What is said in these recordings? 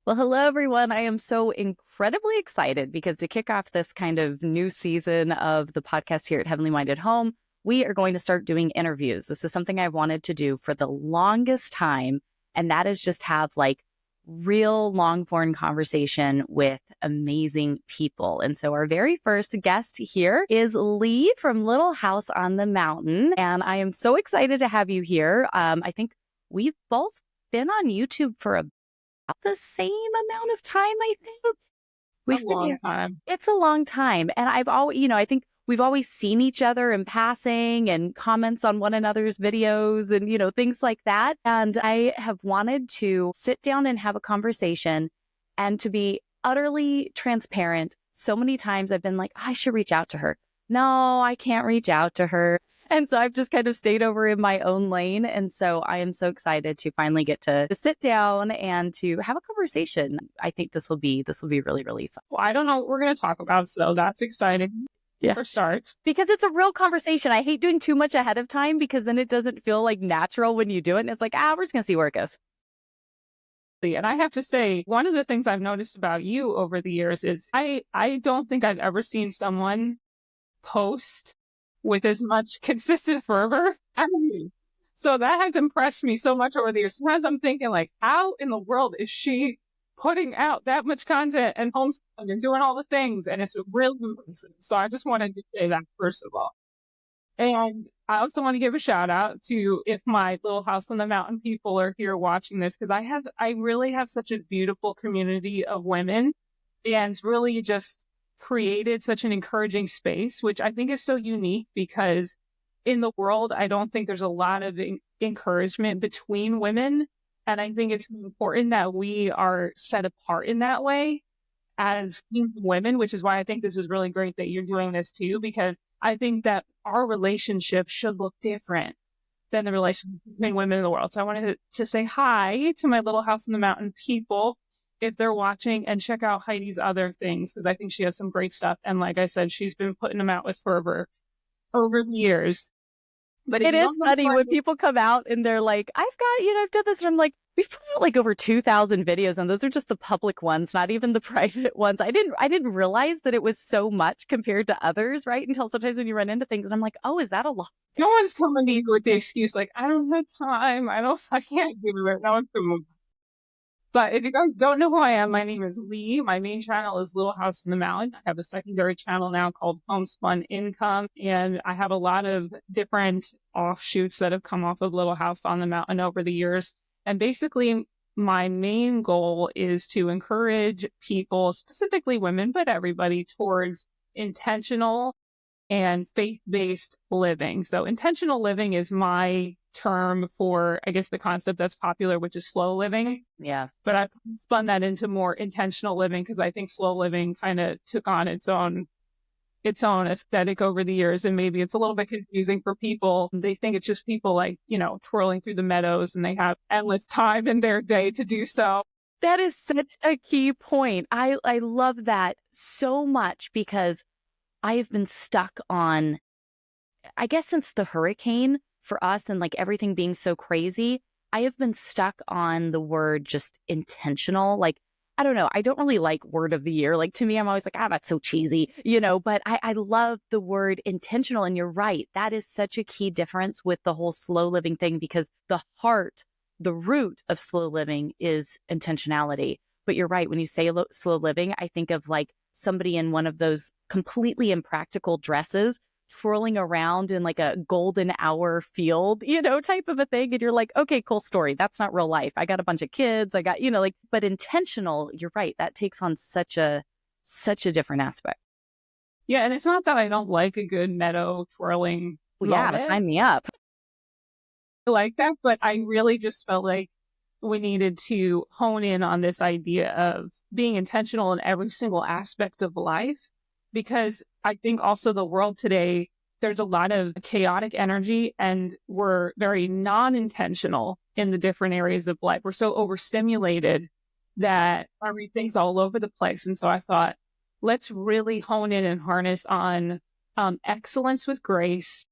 Well, hello, everyone. I am so incredibly excited because to kick off this kind of new season of the podcast here at Heavenly Minded Home, we are going to start doing interviews. This is something I've wanted to do for the longest time, and that is just have like real long form conversation with amazing people. And so our very first guest here is Lee from Little House on the Mountain. And I am so excited to have you here. I think we've both been on YouTube for about the same amount of time, I think. A We've been long here. time. It's a long time. And I've always, I think we've always seen each other in passing and comments on one another's videos and, things like that. And I have wanted to sit down and have a conversation and to be utterly transparent. So many times I've been like, I should reach out to her. No, I can't reach out to her. And so I've just kind of stayed over in my own lane. And so I am so excited to finally get to sit down and to have a conversation. I think this will be really, really fun. Well, I don't know what we're going to talk about, so that's exciting for starts. Because it's a real conversation. I hate doing too much ahead of time because then it doesn't feel like natural when you do it. And it's like, we're just going to see where it goes. And I have to say, one of the things I've noticed about you over the years is I don't think I've ever seen someone post with as much consistent fervor as you. So that has impressed me so much over the years. Sometimes I'm thinking like, how in the world is she putting out that much content and homeschooling and doing all the things? And it's really impressive. So I just wanted to say that first of all. And I also want to give a shout out to if my Little House on the Mountain people are here watching this, because I really have such a beautiful community of women and really just created such an encouraging space, which I think is so unique because in the world, I don't think there's a lot of encouragement between women. And I think it's important that we are set apart in that way as women, which is why I think this is really great that you're doing this too, because I think that our relationship should look different than the relationship between women in the world. So I wanted to say hi to my Little House on the Mountain people if they're watching, and check out Heidi's other things because I think she has some great stuff. And like I said, she's been putting them out with fervor over the years. But it is funny when people come out and they're like, I've done this. And I'm like, we've put out like over 2,000 videos and those are just the public ones, not even the private ones. I didn't realize that it was so much compared to others, right? Until sometimes when you run into things and I'm like, oh, is that a lot? No one's coming to you with the excuse like, I don't have time. I can't do it. No one's coming. But if you guys don't know who I am, my name is Lee. My main channel is Little House on the Mountain. I have a secondary channel now called Homespun Income, and I have a lot of different offshoots that have come off of Little House on the Mountain over the years. And basically, my main goal is to encourage people, specifically women, but everybody, towards intentional and faith-based living. So intentional living is my term for, I guess, the concept that's popular, which is slow living. Yeah. But I've spun that into more intentional living because I think slow living kind of took on its own aesthetic over the years. And maybe it's a little bit confusing for people. They think it's just people like, twirling through the meadows and they have endless time in their day to do so. That is such a key point. I love that so much because I have been stuck on, I guess since the hurricane for us and like everything being so crazy, I have been stuck on the word just intentional. Like, I don't know. I don't really like word of the year. Like to me, I'm always like, that's so cheesy, but I love the word intentional. And you're right. That is such a key difference with the whole slow living thing because the root of slow living is intentionality. But you're right. When you say slow living, I think of like somebody in one of those completely impractical dresses twirling around in like a golden hour field, type of a thing. And you're like, okay, cool story. That's not real life. I got a bunch of kids. I got, but intentional, you're right. That takes on such a different aspect. Yeah. And it's not that I don't like a good meadow twirling. Yeah, sign me up. I like that, but I really just felt like we needed to hone in on this idea of being intentional in every single aspect of life. Because I think also the world today, there's a lot of chaotic energy and we're very non-intentional in the different areas of life. We're so overstimulated that everything's all over the place. And so I thought, let's really hone in and harness on excellence with grace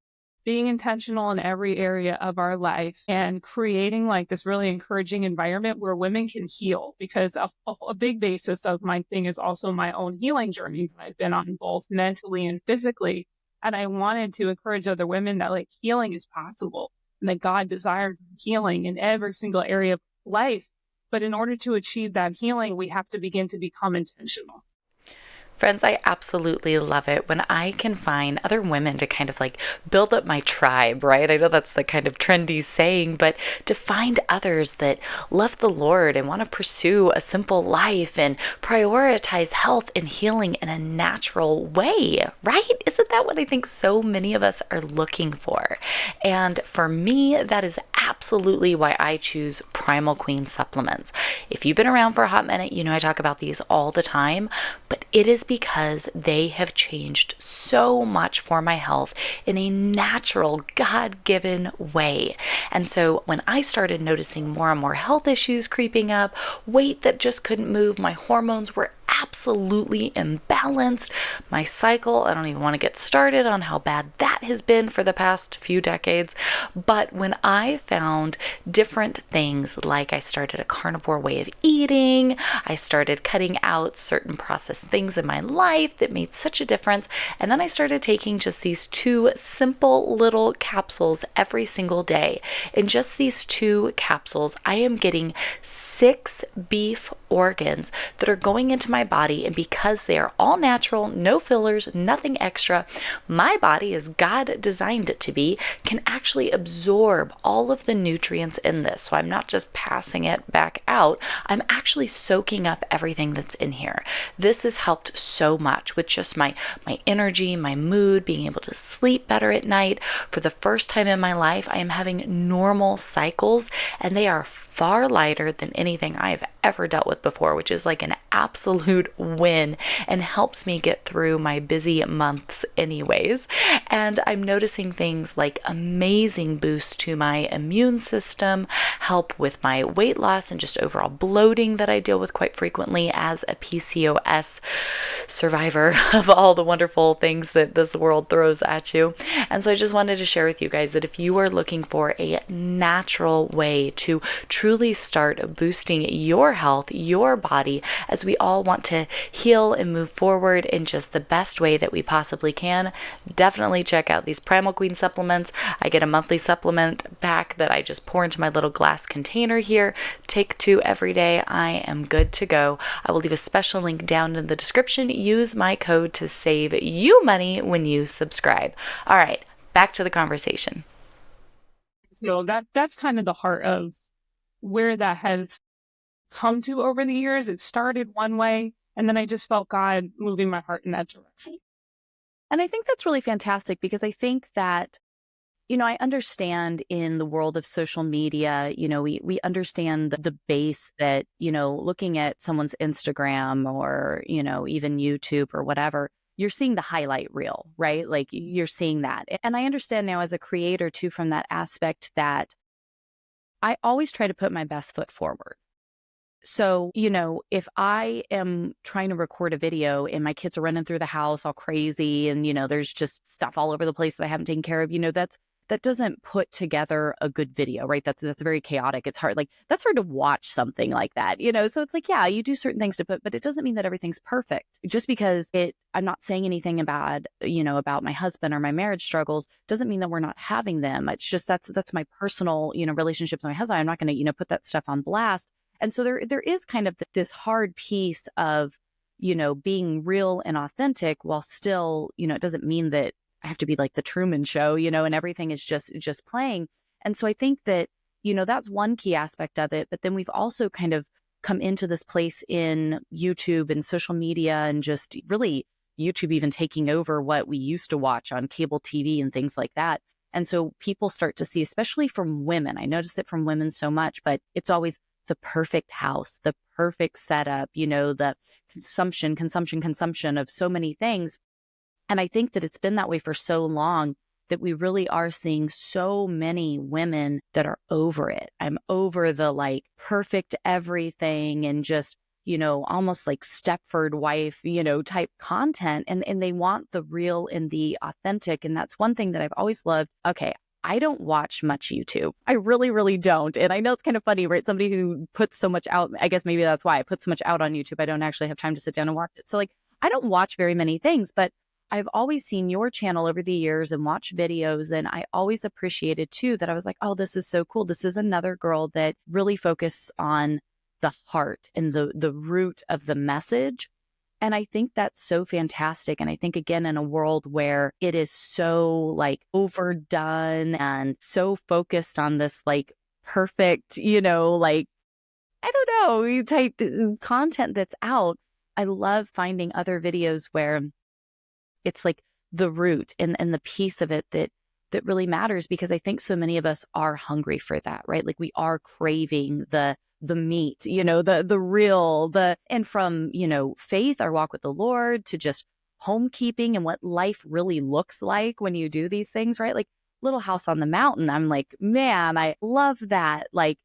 being intentional in every area of our life and creating like this really encouraging environment where women can heal, because a big basis of my thing is also my own healing journey that I've been on both mentally and physically. And I wanted to encourage other women that like healing is possible and that God desires healing in every single area of life. But in order to achieve that healing, we have to begin to become intentional. Friends, I absolutely love it when I can find other women to kind of like build up my tribe, right? I know that's the kind of trendy saying, but to find others that love the Lord and want to pursue a simple life and prioritize health and healing in a natural way, right? Isn't that what I think so many of us are looking for? And for me, that is absolutely why I choose Primal Queen supplements. If you've been around for a hot minute, you know I talk about these all the time, but it is because they have changed so much for my health in a natural, God-given way. And so when I started noticing more and more health issues creeping up, weight that just couldn't move, my hormones were absolutely imbalanced. My cycle, I don't even want to get started on how bad that has been for the past few decades. But when I found different things, like I started a carnivore way of eating, I started cutting out certain processed things in my life that made such a difference. And then I started taking just these 2 simple little capsules every single day. In just these 2 capsules, I am getting 6 beef organs that are going into my body, and because they are all natural, no fillers, nothing extra, my body, as God designed it to be, can actually absorb all of the nutrients in this. So I'm not just passing it back out, I'm actually soaking up everything that's in here. This has helped so much with just my energy, my mood, being able to sleep better at night. For the first time in my life, I am having normal cycles, and they are far lighter than anything I've ever dealt with before, which is like an absolute win and helps me get through my busy months anyways. And I'm noticing things like amazing boosts to my immune system, help with my weight loss and just overall bloating that I deal with quite frequently as a PCOS survivor of all the wonderful things that this world throws at you. And so I just wanted to share with you guys that if you are looking for a natural way to truly start boosting your health, your body, as we all want to heal and move forward in just the best way that we possibly can, definitely check out these Primal Queen supplements. I get a monthly supplement pack that I just pour into my little glass container here. Take 2 every day. I am good to go. I will leave a special link down in the description. Use my code to save you money when you subscribe. All right, back to the conversation. So that's kind of the heart of where that has come to over the years. It started one way, and then I just felt God moving my heart in that direction. And I think that's really fantastic, because I think that, I understand in the world of social media, we understand the base that, looking at someone's Instagram or, even YouTube or whatever, you're seeing the highlight reel, right? Like you're seeing that. And I understand now as a creator too, from that aspect, that I always try to put my best foot forward. So, if I am trying to record a video and my kids are running through the house all crazy and, there's just stuff all over the place that I haven't taken care of, that doesn't put together a good video, right? That's very chaotic. It's hard. Like that's hard to watch something like that, So it's like, yeah, you do certain things but it doesn't mean that everything's perfect. Just because I'm not saying anything about, about my husband or my marriage struggles doesn't mean that we're not having them. It's just that's my personal, relationship with my husband. I'm not going to, put that stuff on blast. And so there is kind of this hard piece of, being real and authentic while still, it doesn't mean that I have to be like the Truman Show, and everything is just playing. And so I think that, that's one key aspect of it. But then we've also kind of come into this place in YouTube and social media, and just really YouTube even taking over what we used to watch on cable TV and things like that. And so people start to see, especially from women, I notice it from women so much, but it's always the perfect house, the perfect setup, the consumption of so many things. And I think that it's been that way for so long that we really are seeing so many women that are over it. I'm over the like perfect everything and just almost like Stepford wife, type content. And they want the real and the authentic. And that's one thing that I've always loved. Okay, I don't watch much YouTube. I really, really don't. And I know it's kind of funny, right? Somebody who puts so much out, I guess maybe that's why I put so much out on YouTube. I don't actually have time to sit down and watch it. So like, I don't watch very many things, but I've always seen your channel over the years and watched videos. And I always appreciated too that I was like, oh, this is so cool. This is another girl that really focuses on the heart and the root of the message. And I think that's so fantastic. And I think, again, in a world where it is so like overdone and so focused on this like perfect, like, I don't know, type content that's out, I love finding other videos where it's like the root and the piece of it that really matters, because I think so many of us are hungry for that, right? Like we are craving the meat, the real, and from, faith, our walk with the Lord, to just homekeeping and what life really looks like when you do these things, right? Like Little House on the Mountain. I'm like, man, I love that. Like,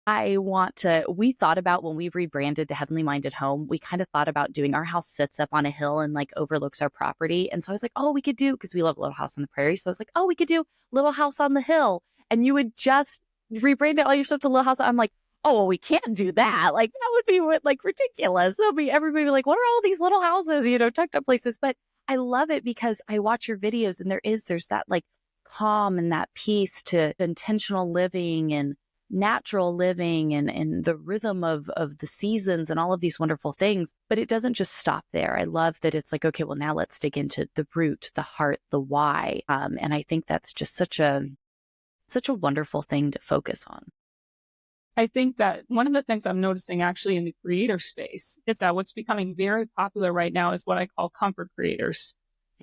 we thought about when we rebranded to Heavenly Minded Home, we kind of thought about doing our house sits up on a hill and like overlooks our property. And so I was like, oh, we could do, because we love Little House on the Prairie. So I was like, oh, we could do Little House on the Hill. And you would just rebrand it all your stuff to Little House. I'm like, oh, well, we can't do that. Like that would be like ridiculous. Everybody be like, what are all these little houses, tucked up places? But I love it because I watch your videos and there's that like calm and that peace to intentional living and natural living and the rhythm of the seasons and all of these wonderful things. But it doesn't just stop there. I love that it's like, okay, well, now let's dig into the root, the heart, the why. And I think that's just such a wonderful thing to focus on. I think that one of the things I'm noticing actually in the creator space is that what's becoming very popular right now is what I call comfort creators.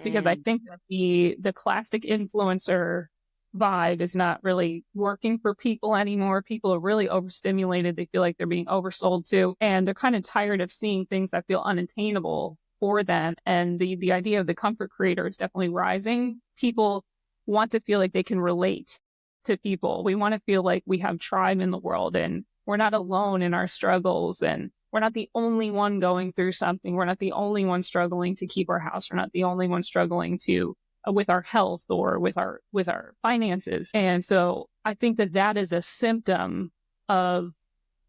Because I think that the classic influencer vibe is not really working for people anymore. People are really overstimulated. They feel like they're being oversold to, and they're kind of tired of seeing things that feel unattainable for them. And the idea of the comfort creator is definitely rising. People want to feel like they can relate to people. We want to feel like we have tribe in the world and we're not alone in our struggles, and we're not the only one going through something. We're not the only one struggling to keep our house. We're not the only one struggling to with our health or with our finances. And so I think that is a symptom of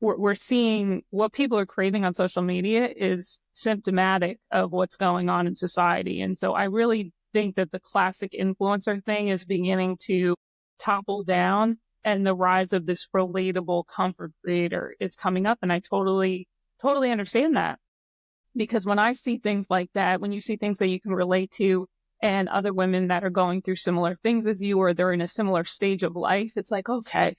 we're seeing what people are craving on social media is symptomatic of what's going on in society. And so I really think that the classic influencer thing is beginning to topple down, and the rise of this relatable comfort creator is coming up. And I totally understand that, because when I see things like that, when you see things that you can relate to and other women that are going through similar things as you, or they're in a similar stage of life, it's like, okay,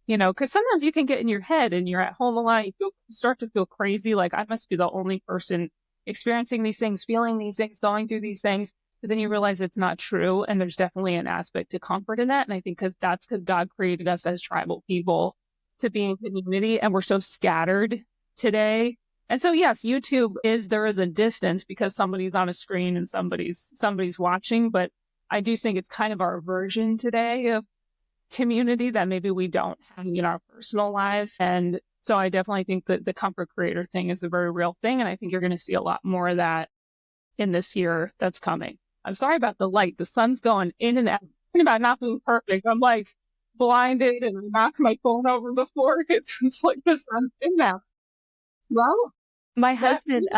because sometimes you can get in your head and you're at home a lot, you start to feel crazy. Like I must be the only person experiencing these things, feeling these things, going through these things. But then you realize it's not true. And there's definitely an aspect to comfort in that. And I think that's because God created us as tribal people to be in community, and we're so scattered today. And so, yes, YouTube there is a distance because somebody's on a screen and somebody's watching. But I do think it's kind of our version today of community that maybe we don't have in our personal lives. And so I definitely think that the comfort creator thing is a very real thing. And I think you're going to see a lot more of that in this year that's coming. I'm sorry about the light. The sun's going in and out. Thinking about not being perfect. I'm like blinded and knocked my phone over before. It's like the sun's in now. Well, my husband,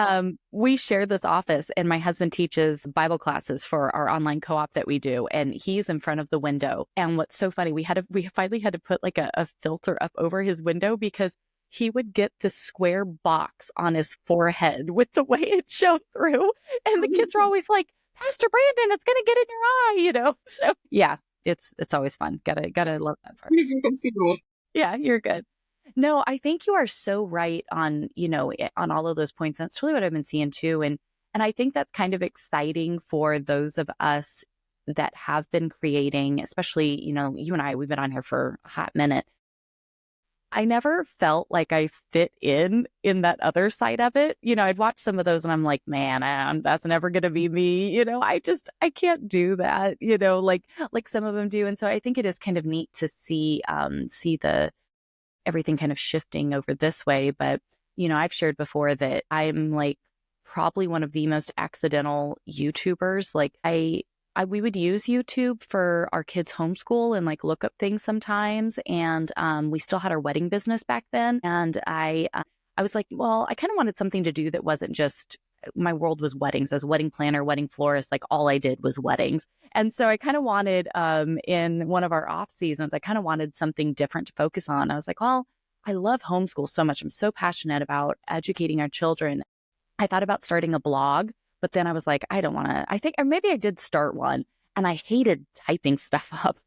we share this office, and my husband teaches Bible classes for our online co-op that we do. And he's in front of the window. And what's so funny, we finally had to put like a filter up over his window, because he would get this square box on his forehead with the way it shone through. And the kids were always like, Pastor Brandon, it's going to get in your eye, So yeah, it's always fun. Gotta love that part. You can see me. Yeah, you're good. No, I think you are so right on, on all of those points. That's really what I've been seeing too. And I think that's kind of exciting for those of us that have been creating, especially, you and I, we've been on here for a hot minute. I never felt like I fit in that other side of it. I'd watch some of those and I'm like, man, that's never going to be me. I can't do that, like some of them do. And so I think it is kind of neat to see the everything kind of shifting over this way. But I've shared before that I'm like probably one of the most accidental YouTubers. Like we would use YouTube for our kids' homeschool and like look up things sometimes. And we still had our wedding business back then. And I was like, well, I kind of wanted something to do that wasn't just my world was weddings. I was a wedding planner, wedding florist. Like all I did was weddings. And so I kind of wanted, in one of our off seasons, I kind of wanted something different to focus on. I was like, well, I love homeschool so much. I'm so passionate about educating our children. I thought about starting a blog, but then I was like, I don't want to, I think, or maybe I did start one and I hated typing stuff up.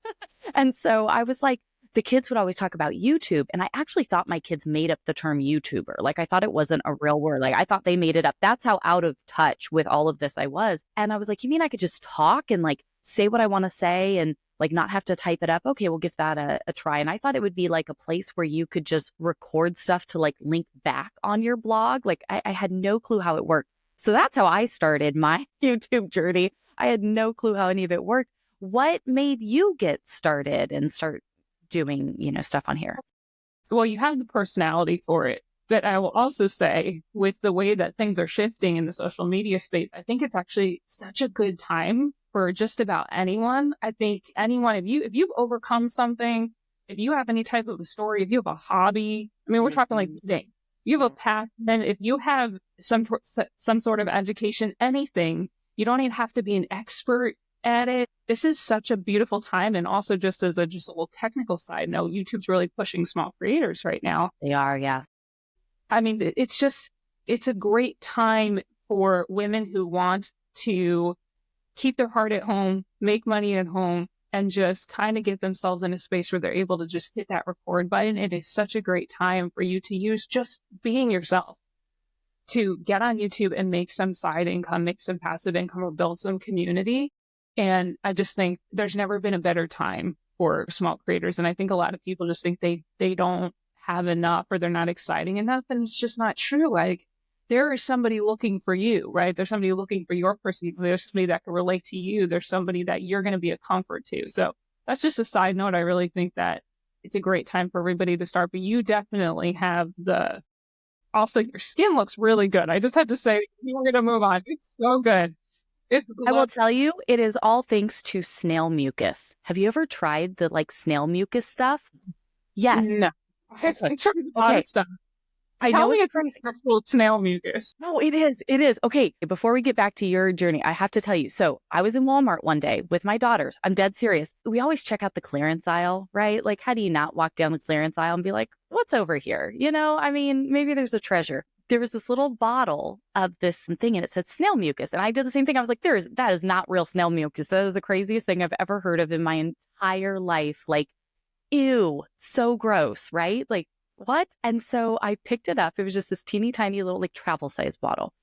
And so I was like, the kids would always talk about YouTube. And I actually thought my kids made up the term YouTuber. Like I thought it wasn't a real word. Like I thought they made it up. That's how out of touch with all of this I was. And I was like, you mean I could just talk and like say what I want to say and like not have to type it up? Okay, we'll give that a try. And I thought it would be like a place where you could just record stuff to like link back on your blog. Like I had no clue how it worked. So that's how I started my YouTube journey. I had no clue how any of it worked. What made you get started and start doing, stuff on here? Well, you have the personality for it. But I will also say, with the way that things are shifting in the social media space, I think it's actually such a good time for just about anyone. I think anyone, if you've overcome something, if you have any type of a story, if you have a hobby, I mean, we're talking like thing. You have a path, then if you have some sort of education, anything, you don't even have to be an expert at it. This is such a beautiful time. And also just as a little technical side note, YouTube's really pushing small creators right now. They are, yeah. I mean, it's a great time for women who want to keep their heart at home, make money at home, and just kind of get themselves in a space where they're able to just hit that record button. It is such a great time for you to use just being yourself to get on YouTube and make some side income, make some passive income, or build some community. And I just think there's never been a better time for small creators. And I think a lot of people just think they don't have enough or they're not exciting enough. And it's just not true. Like there is somebody looking for you, right? There's somebody looking for your personality. There's somebody that can relate to you. There's somebody that you're going to be a comfort to. So that's just a side note. I really think that it's a great time for everybody to start, but you definitely have also your skin looks really good. I just have to say, we're going to move on. It's so good. I will tell you, it is all thanks to snail mucus. Have you ever tried the like snail mucus stuff? Yes. No. I've tried a lot of stuff. Tell me it's actual snail mucus. No, it is. It is. Okay. Before we get back to your journey, I have to tell you. So I was in Walmart one day with my daughters. I'm dead serious. We always check out the clearance aisle, right? Like, how do you not walk down the clearance aisle and be like, what's over here? I mean, maybe there's a treasure. There was this little bottle of this thing and it said snail mucus. And I did the same thing. I was like, that is not real snail mucus. That is the craziest thing I've ever heard of in my entire life. Like, ew, so gross, right? Like, what? And so I picked it up. It was just this teeny tiny little like travel size bottle.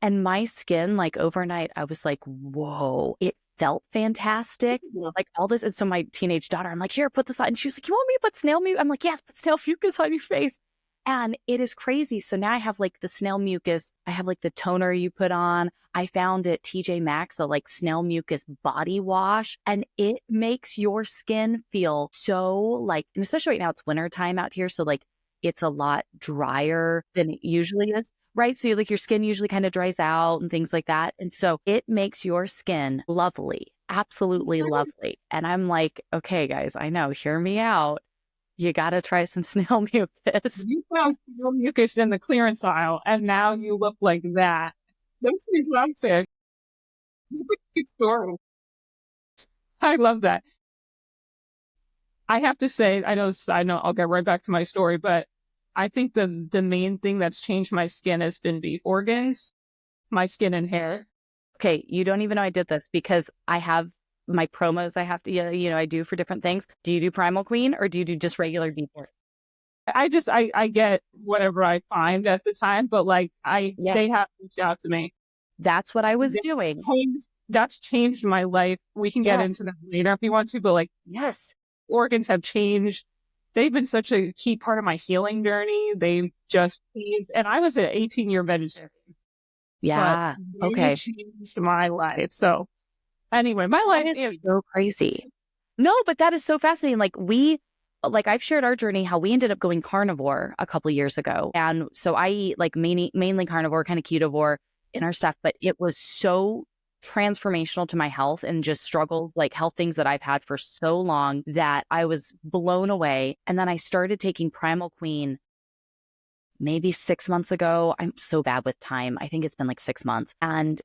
And my skin, like overnight, I was like, whoa, it felt fantastic. Like all this. And so my teenage daughter, I'm like, here, put this on. And she was like, you want me to put snail mucus? I'm like, yes, put snail mucus on your face. And it is crazy. So now I have like the snail mucus. I have like the toner you put on. I found at TJ Maxx a like snail mucus body wash, and it makes your skin feel so like, and especially right now it's wintertime out here. So like it's a lot drier than it usually is, right? So like your skin usually kind of dries out and things like that. And so it makes your skin lovely, absolutely lovely. And I'm like, okay, guys, I know, hear me out. You got to try some snail mucus. You found snail mucus in the clearance aisle, and now you look like that. That's fantastic. That's a good story. I love that. I have to say, I know I'll get right back to my story, but I think the main thing that's changed my skin has been beef organs, my skin and hair. Okay, you don't even know I did this because I have my promos I have to, I do for different things. Do you do Primal Queen or do you do just regular beef organ? I get whatever I find at the time, but like they have reached out to me. That's what I was doing. That's changed my life. We can get into that later if you want to, but like, yes, organs have changed. They've been such a key part of my healing journey. They've just changed. And I was an 18-year vegetarian. Yeah. Okay. Changed my life. So anyway, my life is so crazy. No, but that is so fascinating. Like like I've shared our journey, how we ended up going carnivore a couple of years ago. And so I eat like mainly carnivore, kind of ketovore in our stuff, but it was so transformational to my health and just struggles, like health things that I've had for so long, that I was blown away. And then I started taking Primal Queen maybe 6 months ago. I'm so bad with time. I think it's been like 6 months. And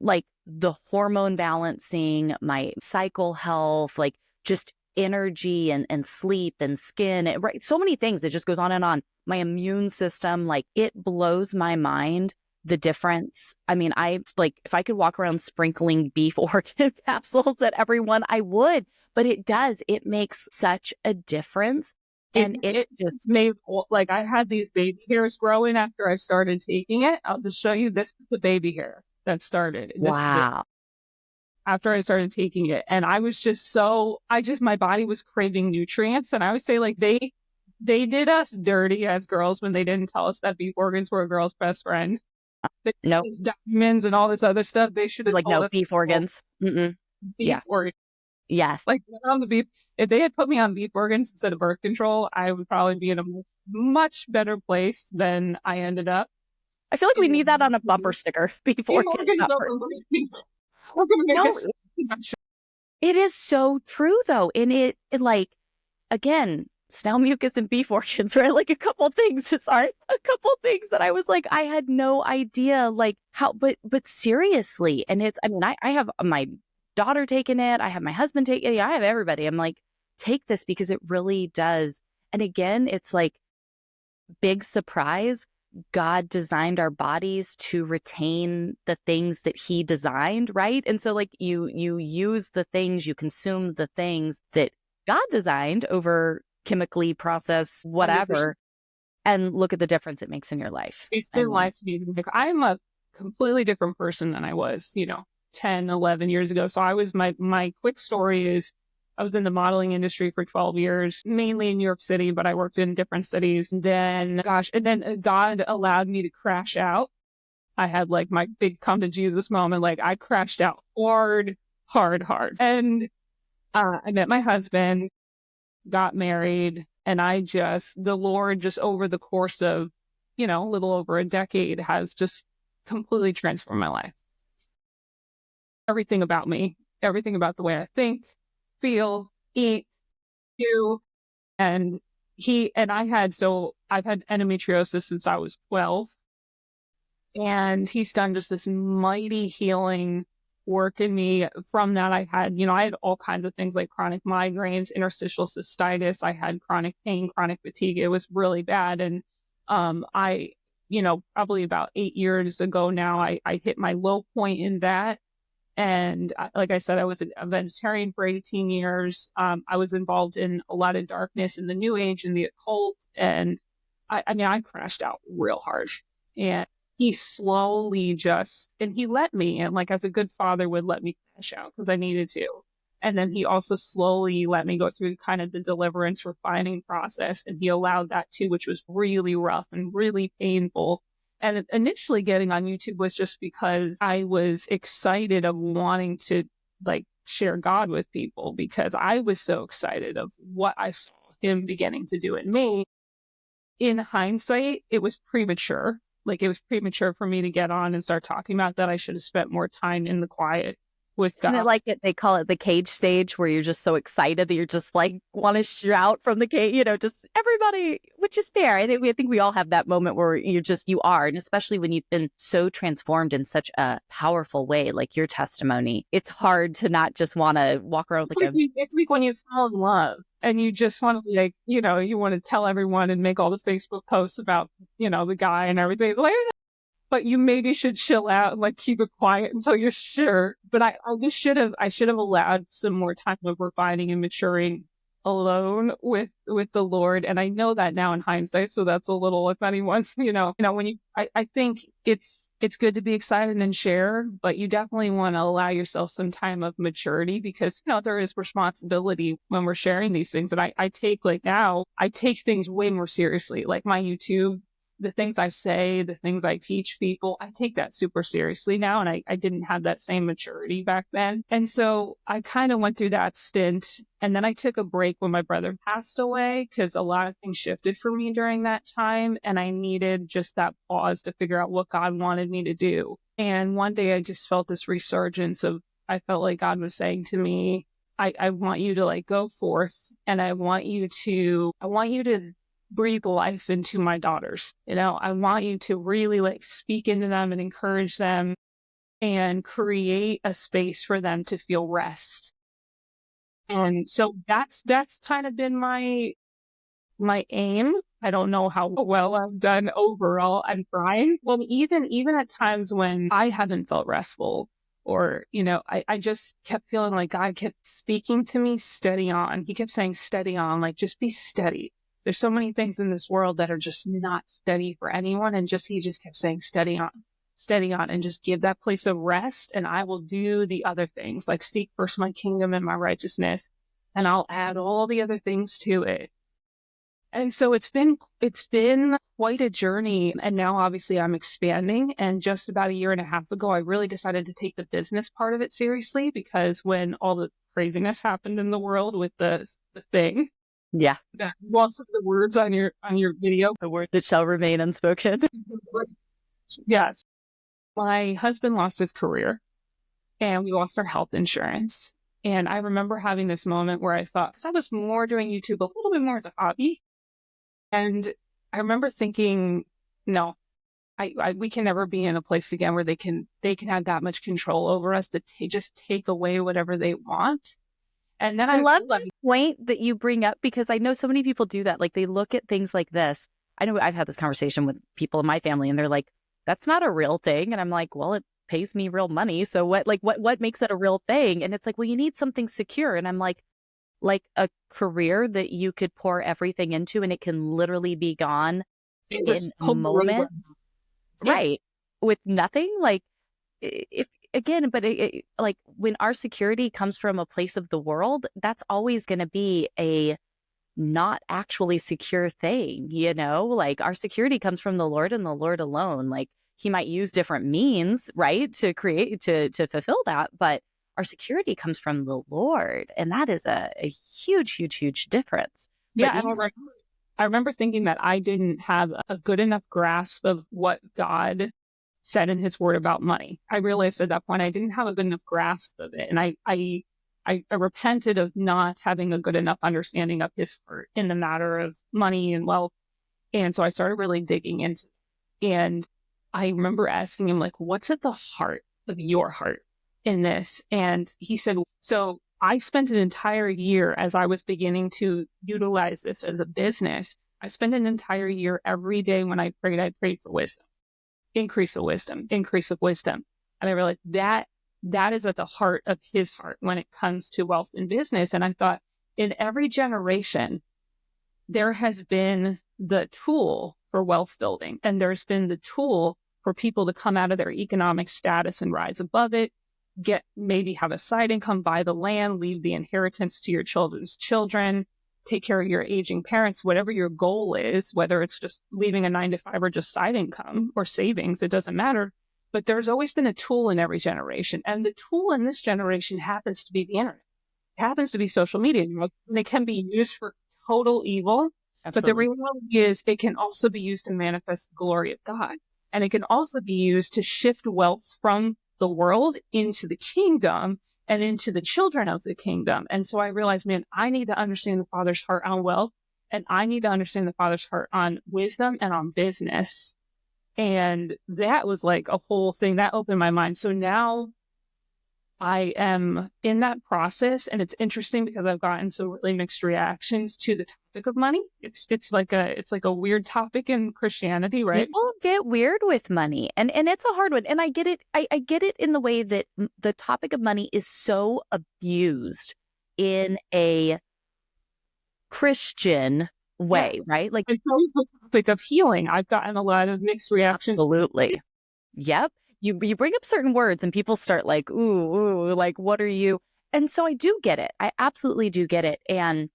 like the hormone balancing, my cycle health, like just energy and sleep and skin, right? So many things. It just goes on and on. My immune system, like it blows my mind, the difference. I mean, I like, if I could walk around sprinkling beef organ capsules at everyone, I would, but it makes such a difference. And it just made, like, I had these baby hairs growing after I started taking it. I'll just show you, this is the baby hair that started. Wow. After I started taking it. And I was just my body was craving nutrients. And I would say, like, they did us dirty as girls when they didn't tell us that beef organs were a girl's best friend. Nope. Diamonds and all this other stuff. They should have like, told no, us beef organs. beef organs. Yes. Like, on the beef, if they had put me on beef organs instead of birth control, I would probably be in a much better place than I ended up. I feel like we need that on a bumper sticker. Beef organs. No, it is so true though. And it like, again, snail mucus and beef organs, right? Like a couple things that I was like, I had no idea like how, but seriously. And it's, I mean, I have my daughter taking it. I have my husband taking it. I have everybody. I'm like, take this because it really does. And again, it's like big surprise. God designed our bodies to retain the things that he designed, right? And so like you use the things, you consume the things that God designed over chemically processed whatever, 100%. And look at the difference it makes in your life. It's been life-changing. I'm a completely different person than I was, 10, 11 years ago. So I was, my quick story is, I was in the modeling industry for 12 years, mainly in New York City, but I worked in different cities. And then God allowed me to crash out. I had like my big come to Jesus moment. Like I crashed out hard. And I met my husband, got married, and the Lord just over the course of, a little over a decade has just completely transformed my life. Everything about me, everything about the way I think, feel, eat, do. And I've had endometriosis since I was 12. And he's done just this mighty healing work in me. From that, I had all kinds of things like chronic migraines, interstitial cystitis. I had chronic pain, chronic fatigue. It was really bad. And probably about 8 years ago now, I hit my low point in that. And like I said, I was a vegetarian for 18 years. I was involved in a lot of darkness in the New Age and the occult. And I crashed out real hard. And he slowly and he let me, and like as a good father would let me crash out because I needed to. And then he also slowly let me go through kind of the deliverance refining process. And he allowed that too, which was really rough and really painful. And initially getting on YouTube was just because I was excited of wanting to like share God with people, because I was so excited of what I saw him beginning to do in me. In hindsight, it was premature. Like it was premature for me to get on and start talking about that. I should have spent more time in the quiet with God. Isn't it like they call it the cage stage, where you're just so excited that you're just like want to shout from the cage, just everybody, which is fair. I think we all have that moment where you are. And especially when you've been so transformed in such a powerful way, like your testimony, it's hard to not just want to walk around it's like when you fall in love and you just want to be like, you want to tell everyone and make all the Facebook posts about, the guy and everything. It's like, but you maybe should chill out and like keep it quiet until you're sure. But I should have allowed some more time of refining and maturing alone with the Lord. And I know that now in hindsight. So that's a little, if anyone's, I think it's good to be excited and share, but you definitely want to allow yourself some time of maturity, because, there is responsibility when we're sharing these things. And I take things way more seriously, like my YouTube. the things I say, the things I teach people, I take that super seriously now. And I didn't have that same maturity back then. And so I kind of went through that stint. And then I took a break when my brother passed away because a lot of things shifted for me during that time. And I needed just that pause to figure out what God wanted me to do. And one day I just felt this resurgence of, I felt like God was saying to me, I want you to like go forth, and I want you to breathe life into my daughters. You know, I want you to really like speak into them and encourage them and create a space for them to feel rest. And so that's kind of been my aim. I don't know how well I've done overall. I'm trying. Well, even at times when I haven't felt restful, or, you know, I just kept feeling like God kept speaking to me, steady on. He kept saying, steady on, like, just be steady. There's so many things in this world that are just not steady for anyone. And he just kept saying, steady on, and just give that place of rest. And I will do the other things, like seek first my kingdom and my righteousness, and I'll add all the other things to it. And so it's been quite a journey. And now obviously I'm expanding. And just about a year and a half ago, I really decided to take the business part of it seriously, because when all the craziness happened in the world with the thing. Yeah. Lots of the words on your video. The word that shall remain unspoken. Yes. My husband lost his career, and we lost our health insurance. And I remember having this moment where I thought, because I was more doing YouTube a little bit more as a hobby. And I remember thinking, no, we can never be in a place again where they can have that much control over us to just take away whatever they want. And then I love that point that you bring up, because I know so many people do that. Like, they look at things like this. I know I've had this conversation with people in my family, and they're like, that's not a real thing. And I'm like, well, it pays me real money. So what makes it a real thing? And it's like, well, you need something secure. And I'm like a career that you could pour everything into and it can literally be gone in a moment. Yeah. Right. With nothing. Like, if again, but like when our security comes from a place of the world, that's always going to be a not actually secure thing, you know, like our security comes from the Lord and the Lord alone. Like, he might use different means, right, to create, to fulfill that, but our security comes from the Lord. And that is a huge, huge, huge difference. Yeah. I remember thinking that I didn't have a good enough grasp of what God said in his word about money. I realized at that point I didn't have a good enough grasp of it. And I repented of not having a good enough understanding of his heart in the matter of money and wealth. And so I started really digging into it. And I remember asking him, like, what's at the heart of your heart in this? And he said, so I spent an entire year, as I was beginning to utilize this as a business, I spent an entire year every day when I prayed for wisdom, increase of wisdom. And I realized that is at the heart of his heart when it comes to wealth and business. And I thought, in every generation, there has been the tool for wealth building, and there's been the tool for people to come out of their economic status and rise above it, maybe have a side income, buy the land, leave the inheritance to your children's children, take care of your aging parents, whatever your goal is, whether it's just leaving a 9-to-5 or just side income or savings, it doesn't matter. But there's always been a tool in every generation. And the tool in this generation happens to be the internet. It happens to be social media. They can be used for total evil. Absolutely. But the reality is it can also be used to manifest the glory of God. And it can also be used to shift wealth from the world into the kingdom and into the children of the kingdom. And so I realized, man, I need to understand the Father's heart on wealth, and I need to understand the Father's heart on wisdom and on business. And that was like a whole thing that opened my mind. So now I am in that process, and it's interesting because I've gotten some really mixed reactions to the topic of money. It's like a weird topic in Christianity, right? People get weird with money, and it's a hard one. And I get it. I get it in the way that the topic of money is so abused in a Christian way, right? Like, it's always the topic of healing. I've gotten a lot of mixed reactions. Absolutely. Yep. You bring up certain words and people start like, ooh, like, what are you? And so I do get it. I absolutely do get it. And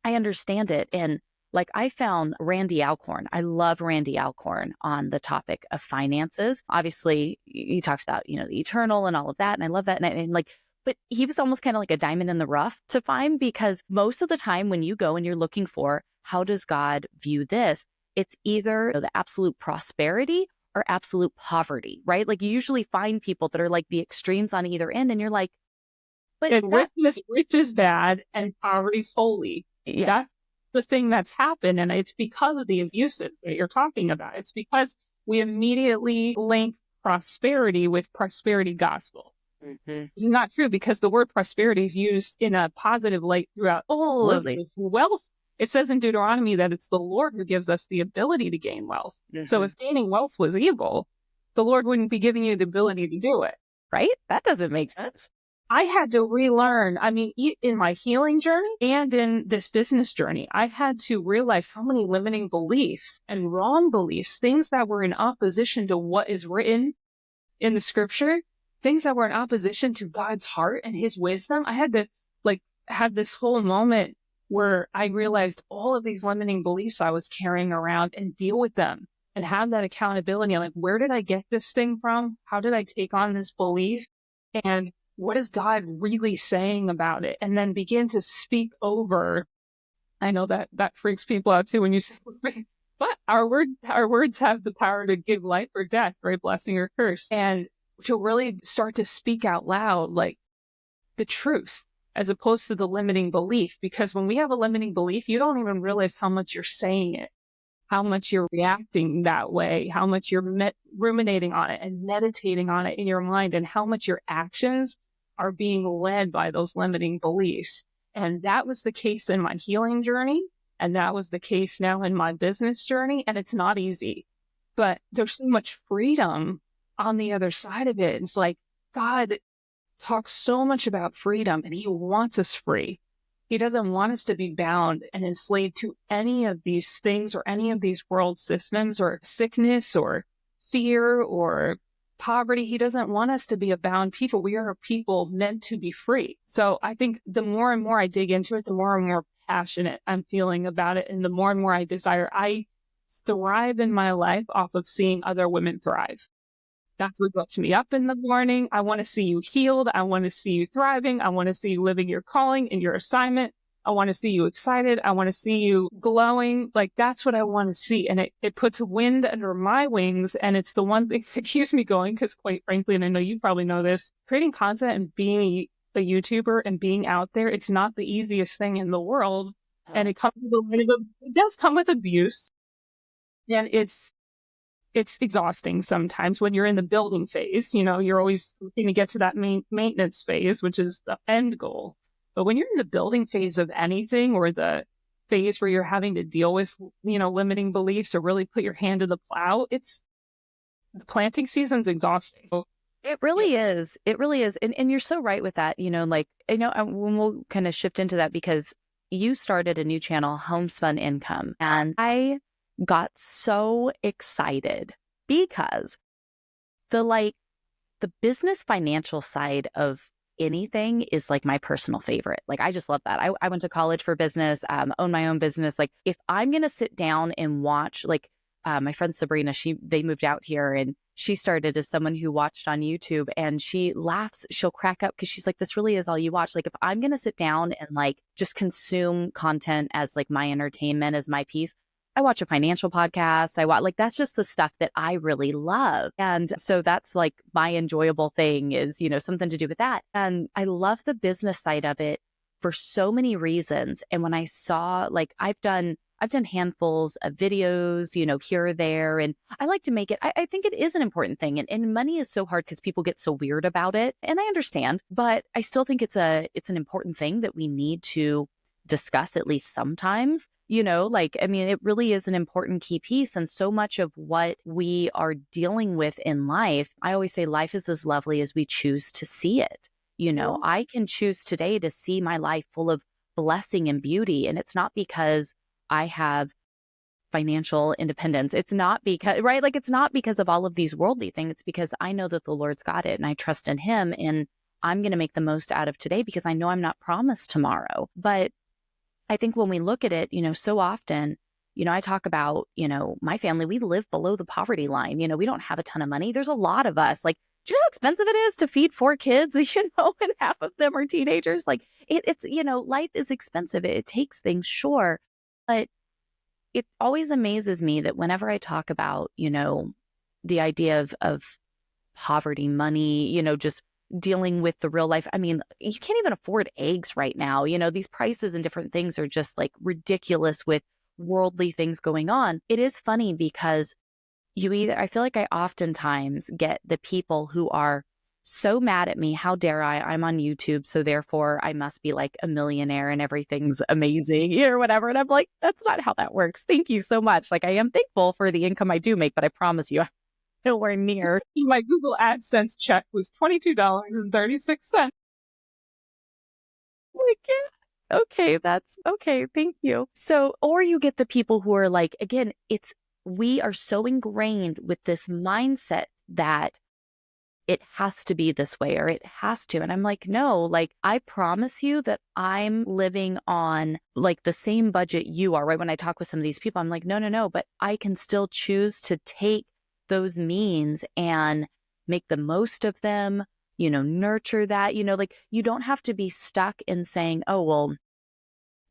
I understand it. And Like I found Randy Alcorn. I love Randy Alcorn on the topic of finances. Obviously, he talks about, the eternal and all of that. And I love that. And like, but he was almost kind of like a diamond in the rough to find, because most of the time when you go and you're looking for, how does God view this? It's either the absolute prosperity or absolute poverty, right? Like you usually find people that are like the extremes on either end. And you're like, but And rich is bad and poverty's holy. yeah, That's the thing that's happened. And it's because of the abuses that you're talking about. It's because we immediately link prosperity with prosperity gospel. Mm-hmm. It's not true, because the word prosperity is used in a positive light throughout all of absolutely. wealth. It says in Deuteronomy that it's the Lord who gives us the ability to gain wealth. Mm-hmm. So if gaining wealth was evil, the Lord wouldn't be giving you the ability to do it. Right? That doesn't make sense. I had to relearn. I mean, in my healing journey and in this business journey, I had to realize how many limiting beliefs and wrong beliefs, things that were in opposition to what is written in the scripture, things that were in opposition to God's heart and his wisdom. I had to have this whole moment where I realized all of these limiting beliefs I was carrying around and deal with them and have that accountability. I'm like, where did I get this thing from? How did I take on this belief? And what is God really saying about it? And then begin to speak over. I know that freaks people out too when you say, but our words have the power to give life or death, right? Blessing or curse. And to really start to speak out loud, like the truth, as opposed to the limiting belief. Because when we have a limiting belief, you don't even realize how much you're saying it, how much you're reacting that way, how much you're ruminating on it and meditating on it in your mind, and how much your actions are being led by those limiting beliefs. And that was the case in my healing journey. And that was the case now in my business journey. And it's not easy, but there's so much freedom on the other side of it. It's like God talks so much about freedom, and he wants us free. He doesn't want us to be bound and enslaved to any of these things or any of these world systems or sickness or fear or poverty. He doesn't want us to be a bound people. We are a people meant to be free. So I think the more and more I dig into it, the more and more passionate I'm feeling about it. And the more and more I desire, I thrive in my life off of seeing other women thrive. That's what gets me up in the morning. I want to see you healed. I want to see you thriving. I want to see you living your calling and your assignment. I want to see you excited. I want to see you glowing. Like, that's what I want to see. And it puts wind under my wings. And it's the one thing that keeps me going, because quite frankly, and I know you probably know this, creating content and being a YouTuber and being out there, it's not the easiest thing in the world. And it does come with abuse. And it's exhausting sometimes when you're in the building phase. You're always looking to get to that maintenance phase, which is the end goal. But when you're in the building phase of anything, or the phase where you're having to deal with, limiting beliefs or really put your hand to the plow, the planting season's exhausting. It really is. It really is. And you're so right with that. When we'll kind of shift into that, because you started a new channel, Homespun Income, and I got so excited because the business financial side of anything is like my personal favorite. Like, I just love that. I went to college for business, own my own business. Like, if I'm going to sit down and watch, my friend Sabrina, they moved out here, and she started as someone who watched on YouTube, and she laughs, she'll crack up because she's like, this really is all you watch. Like, if I'm going to sit down and just consume content as my entertainment, as my piece, I watch a financial podcast. That's just the stuff that I really love. And so that's my enjoyable thing is, something to do with that. And I love the business side of it for so many reasons. And when I saw, I've done handfuls of videos, here or there, and I like to make it, I think it is an important thing. And money is so hard because people get so weird about it. And I understand, but I still think it's an important thing that we need to discuss at least sometimes. It really is an important key piece. And so much of what we are dealing with in life, I always say life is as lovely as we choose to see it. I can choose today to see my life full of blessing and beauty. And it's not because I have financial independence. It's not because, right? It's not because of all of these worldly things. It's because I know that the Lord's got it and I trust in him, and I'm going to make the most out of today because I know I'm not promised tomorrow. But I think when we look at it, so often I talk about, my family, we live below the poverty line. We don't have a ton of money. There's a lot of us. Like, do you know how expensive it is to feed 4 kids, and half of them are teenagers? Like it's, life is expensive. It takes things, sure. But it always amazes me that whenever I talk about, the idea of poverty, money, just dealing with the real life. I mean, you can't even afford eggs right now. These prices and different things are just like ridiculous with worldly things going on. It is funny because I feel like I oftentimes get the people who are so mad at me. How dare I? I'm on YouTube, so therefore I must be like a millionaire and everything's amazing or whatever. And I'm like, that's not how that works. Thank you so much. Like, I am thankful for the income I do make, but I promise you, I'm nowhere near. My Google AdSense check was $22.36. Like, yeah, okay, that's okay. Thank you. So, or you get the people who are like, again, we are so ingrained with this mindset that it has to be this way or it has to. And I'm like, no, like, I promise you that I'm living on like the same budget you are, right? When I talk with some of these people, I'm like, no, but I can still choose to take those means and make the most of them, nurture that, like, you don't have to be stuck in saying, oh, well,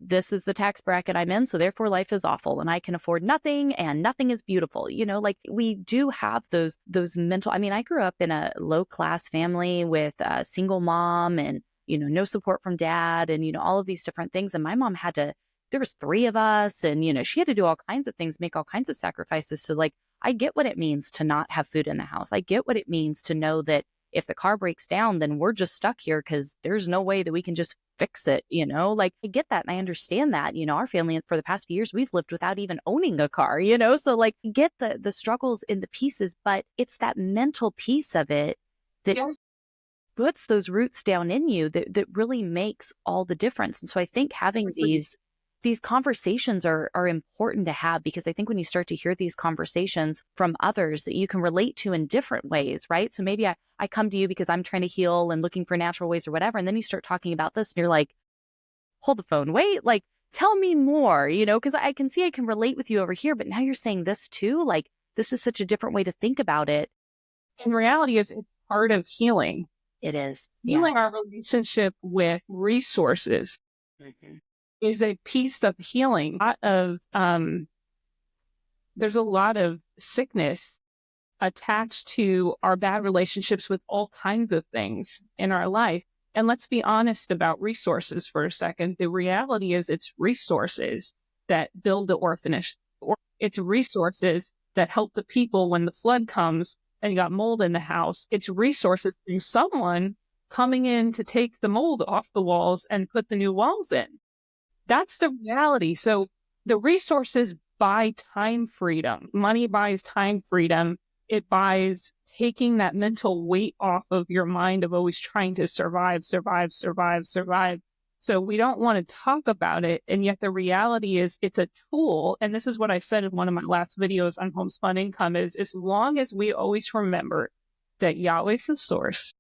this is the tax bracket I'm in, so therefore life is awful and I can afford nothing and nothing is beautiful. Like, we do have those mental, I mean, I grew up in a low class family with a single mom and, no support from dad and, all of these different things. And my mom there was 3 of us and, she had to do all kinds of things, make all kinds of sacrifices. So like, I get what it means to not have food in the house. I get what it means to know that if the car breaks down, then we're just stuck here because there's no way that we can just fix it, like, I get that. And I understand that, our family for the past few years, we've lived without even owning a car, so like, get the struggles in the pieces, but it's that mental piece of it that puts those roots down in you that really makes all the difference. And so I think having these conversations are important to have, because I think when you start to hear these conversations from others that you can relate to in different ways, right? So maybe I come to you because I'm trying to heal and looking for natural ways or whatever. And then you start talking about this and you're like, hold the phone, wait, like, tell me more, because I can see I can relate with you over here, but now you're saying this too. Like, this is such a different way to think about it. In reality, it's part of healing. It is. Healing our relationship with resources. Mm-hmm. Is a piece of healing. There's a lot of sickness attached to our bad relationships with all kinds of things in our life. And let's be honest about resources for a second. The reality is it's resources that build the orphanage, or it's resources that help the people when the flood comes and you got mold in the house. It's resources from someone coming in to take the mold off the walls and put the new walls in. That's the reality. So the resources buy time freedom. Money buys time freedom. It buys taking that mental weight off of your mind of always trying to survive. So we don't want to talk about it. And yet the reality is it's a tool. And this is what I said in one of my last videos on Homespun Income is, as long as we always remember that Yahweh is the source,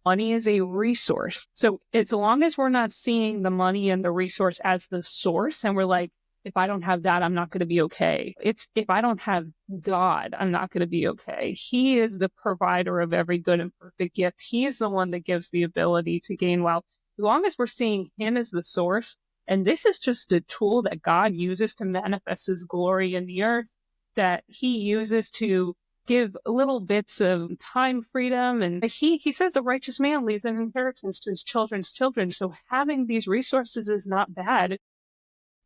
money is a resource. So as long as we're not seeing the money and the resource as the source, and we're like, if I don't have that, I'm not going to be okay. It's if I don't have God, I'm not going to be okay. He is the provider of every good and perfect gift. He is the one that gives the ability to gain wealth. As long as we're seeing him as the source, and this is just a tool that God uses to manifest his glory in the earth, that he uses to give little bits of time freedom. And he says a righteous man leaves an inheritance to his children's children. So having these resources is not bad.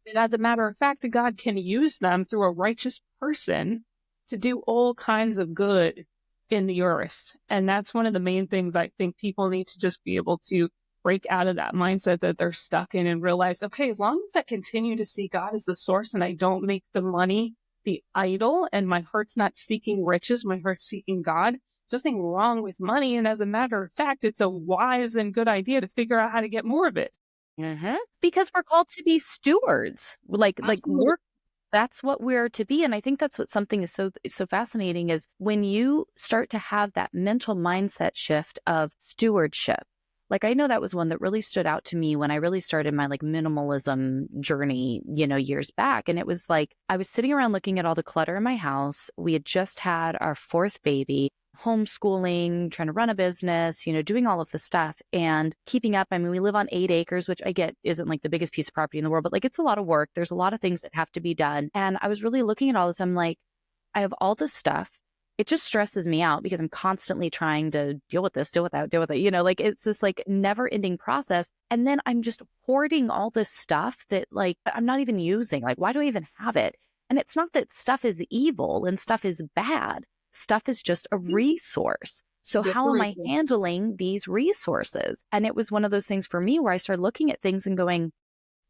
And as a matter of fact, God can use them through a righteous person to do all kinds of good in the earth. And that's one of the main things I think people need to just be able to break out of that mindset that they're stuck in and realize, okay, as long as I continue to see God as the source and I don't make the money the idol, and my heart's not seeking riches, my heart's seeking God. There's nothing wrong with money. And as a matter of fact, it's a wise and good idea to figure out how to get more of it. Mm-hmm. Because we're called to be stewards. That's what we're to be. And I think that's what something is so fascinating is when you start to have that mental mindset shift of stewardship. Like, I know that was one that really stood out to me when I really started my like minimalism journey, years back. And it was like, I was sitting around looking at all the clutter in my house. We had just had our fourth baby, homeschooling, trying to run a business, doing all of the stuff and keeping up. I mean, we live on 8 acres, which I get isn't like the biggest piece of property in the world, but like it's a lot of work. There's a lot of things that have to be done. And I was really looking at all this. I'm like, I have all this stuff. It just stresses me out because I'm constantly trying to deal with this, deal with that, deal with it. Like it's this like never ending process. And then I'm just hoarding all this stuff that like I'm not even using. Like, why do I even have it? And it's not that stuff is evil and stuff is bad. Stuff is just a resource. So how am I handling these resources? And it was one of those things for me where I started looking at things and going,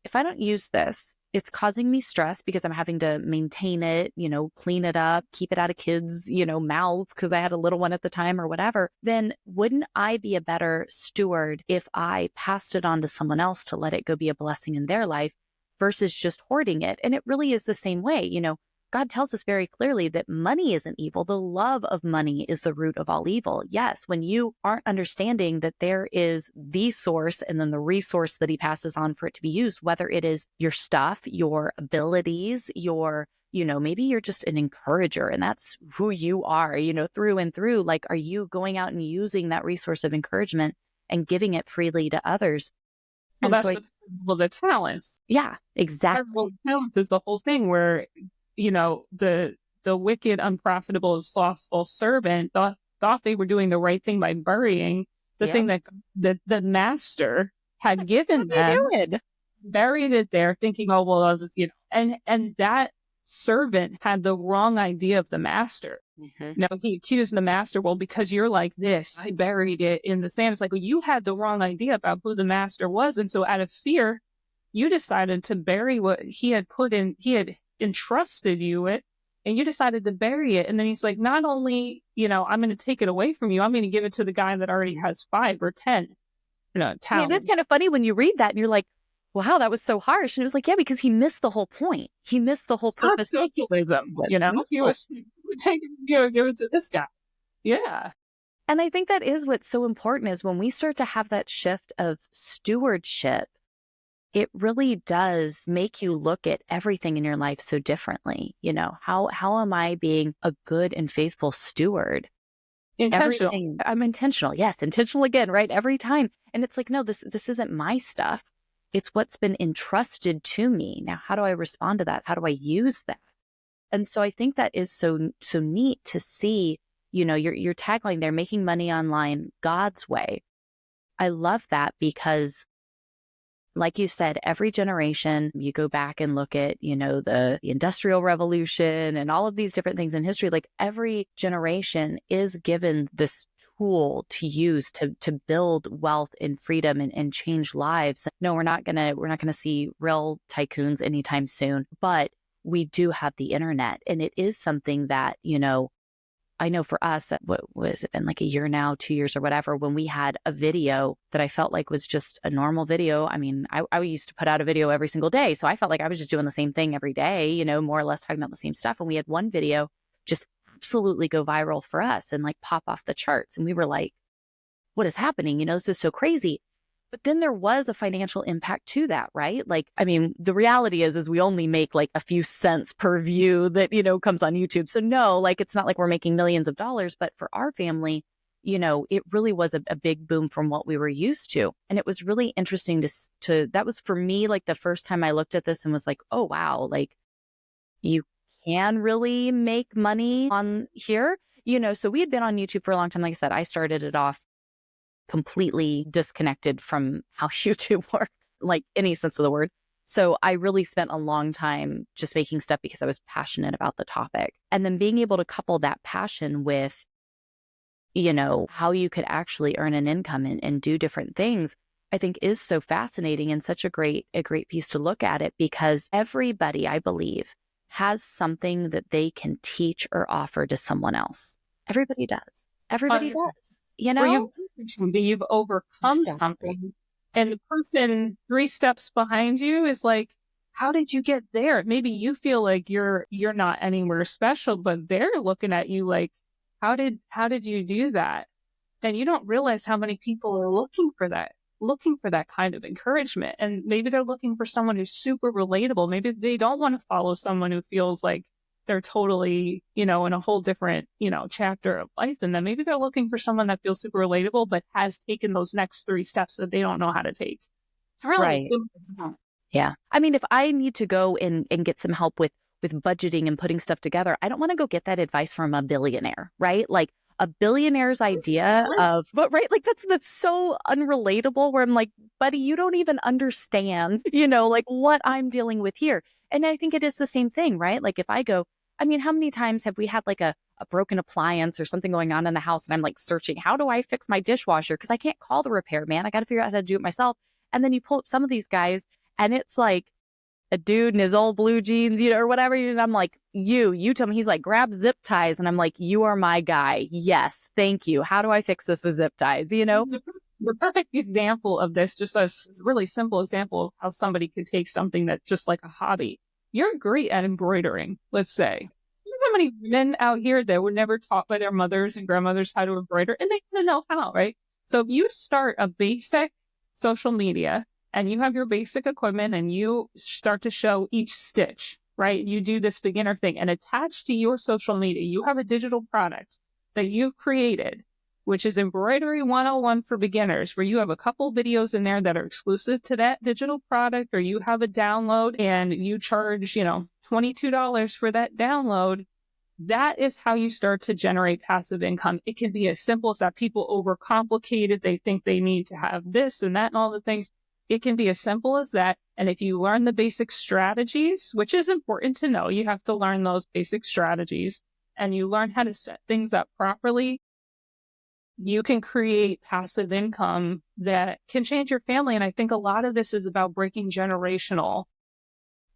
if I don't use this, it's causing me stress because I'm having to maintain it, clean it up, keep it out of kids, mouths because I had a little one at the time or whatever. Then wouldn't I be a better steward if I passed it on to someone else to let it go be a blessing in their life versus just hoarding it? And it really is the same way. God tells us very clearly that money isn't evil. The love of money is the root of all evil. Yes, when you aren't understanding that there is the source and then the resource that he passes on for it to be used, whether it is your stuff, your abilities, maybe you're just an encourager and that's who you are, through and through. Like, are you going out and using that resource of encouragement and giving it freely to others? Well, that's the talents. Yeah, exactly. Well, talents is the whole thing where the wicked, unprofitable, slothful servant thought they were doing the right thing by burying the thing that the master had given them, buried it there, thinking, oh, well, I'll just, and that servant had the wrong idea of the master. Mm-hmm. He accused the master, well, because you're like this, I buried it in the sand. It's like, well, you had the wrong idea about who the master was. And so out of fear, you decided to bury what he had entrusted you with, and you decided to bury it. And then he's like, not only, I'm going to take it away from you, I'm going to give it to the guy that already has 5 or 10, talents. I mean, it's kind of funny when you read that and you're like, wow, that was so harsh. And it was like, yeah, because he missed the whole point. He missed the whole purpose. Socialism, he was taking, give it to this guy. Yeah. And I think that is what's so important is when we start to have that shift of stewardship, it really does make you look at everything in your life so differently. How am I being a good and faithful steward? Intentional. I'm intentional. Yes. Intentional again, right? Every time. And it's like, no, this isn't my stuff. It's what's been entrusted to me. Now, how do I respond to that? How do I use that? And so I think that is so neat to see, your tagline there, making money online God's way. I love that because like you said, every generation, you go back and look at, the Industrial Revolution and all of these different things in history, like every generation is given this tool to use to build wealth and freedom and change lives. No, we're not gonna see real tycoons anytime soon, but we do have the internet. And it is something that, I know for us, what was it been like a year now, 2 years or whatever, when we had a video that I felt like was just a normal video. I mean, I used to put out a video every single day. So I felt like I was just doing the same thing every day, more or less talking about the same stuff. And we had one video just absolutely go viral for us and like pop off the charts. And we were like, what is happening? This is so crazy. But then there was a financial impact to that, right? Like, I mean, the reality is we only make like a few cents per view that, comes on YouTube. So no, like, it's not like we're making millions of dollars, but for our family, it really was a big boom from what we were used to. And it was really interesting to that was for me, like the first time I looked at this and was like, oh, wow, like you can really make money on here, so we had been on YouTube for a long time. Like I said, I started it off completely disconnected from how YouTube works, like any sense of the word. So I really spent a long time just making stuff because I was passionate about the topic. And then being able to couple that passion with, how you could actually earn an income and do different things, I think is so fascinating and such a great piece to look at it because everybody, I believe, has something that they can teach or offer to someone else. Everybody does. Everybody does. You've overcome something, and the person 3 steps behind you is like, how did you get there? Maybe you feel like you're not anywhere special, but they're looking at you like, how did you do that? And you don't realize how many people are looking for that kind of encouragement. And maybe they're looking for someone who's super relatable. Maybe they don't want to follow someone who feels like they're totally, in a whole different, chapter of life than them. Maybe they're looking for someone that feels super relatable, but has taken those next 3 steps that they don't know how to take. It's really Right. simple. Yeah. I mean, if I need to go and get some help with budgeting and putting stuff together, I don't want to go get that advice from a billionaire, right? Like a billionaire's idea of, but right, like that's so unrelatable where I'm like, buddy, you don't even understand, like what I'm dealing with here. And I think it is the same thing, right? Like if I go, I mean, how many times have we had like a broken appliance or something going on in the house and I'm like searching, how do I fix my dishwasher? Because I can't call the repairman. I got to figure out how to do it myself. And then you pull up some of these guys and it's like a dude in his old blue jeans, or whatever. And I'm like, you tell me. He's like, grab zip ties. And I'm like, you are my guy. Yes. Thank you. How do I fix this with zip ties? The perfect example of this, just a really simple example of how somebody could take something that's just like a hobby. You're great at embroidering, let's say. You know how many men out here that were never taught by their mothers and grandmothers how to embroider, and they want to know how, right? So if you start a basic social media and you have your basic equipment and you start to show each stitch, right? You do this beginner thing and attached to your social media, you have a digital product that you've created, which is Embroidery 101 for beginners, where you have a couple videos in there that are exclusive to that digital product, or you have a download and you charge, $22 for that download. That is how you start to generate passive income. It can be as simple as that. People overcomplicate it. They think they need to have this and that and all the things. It can be as simple as that. And if you learn the basic strategies, which is important to know, you have to learn those basic strategies and you learn how to set things up properly, you can create passive income that can change your family. And I think a lot of this is about breaking generational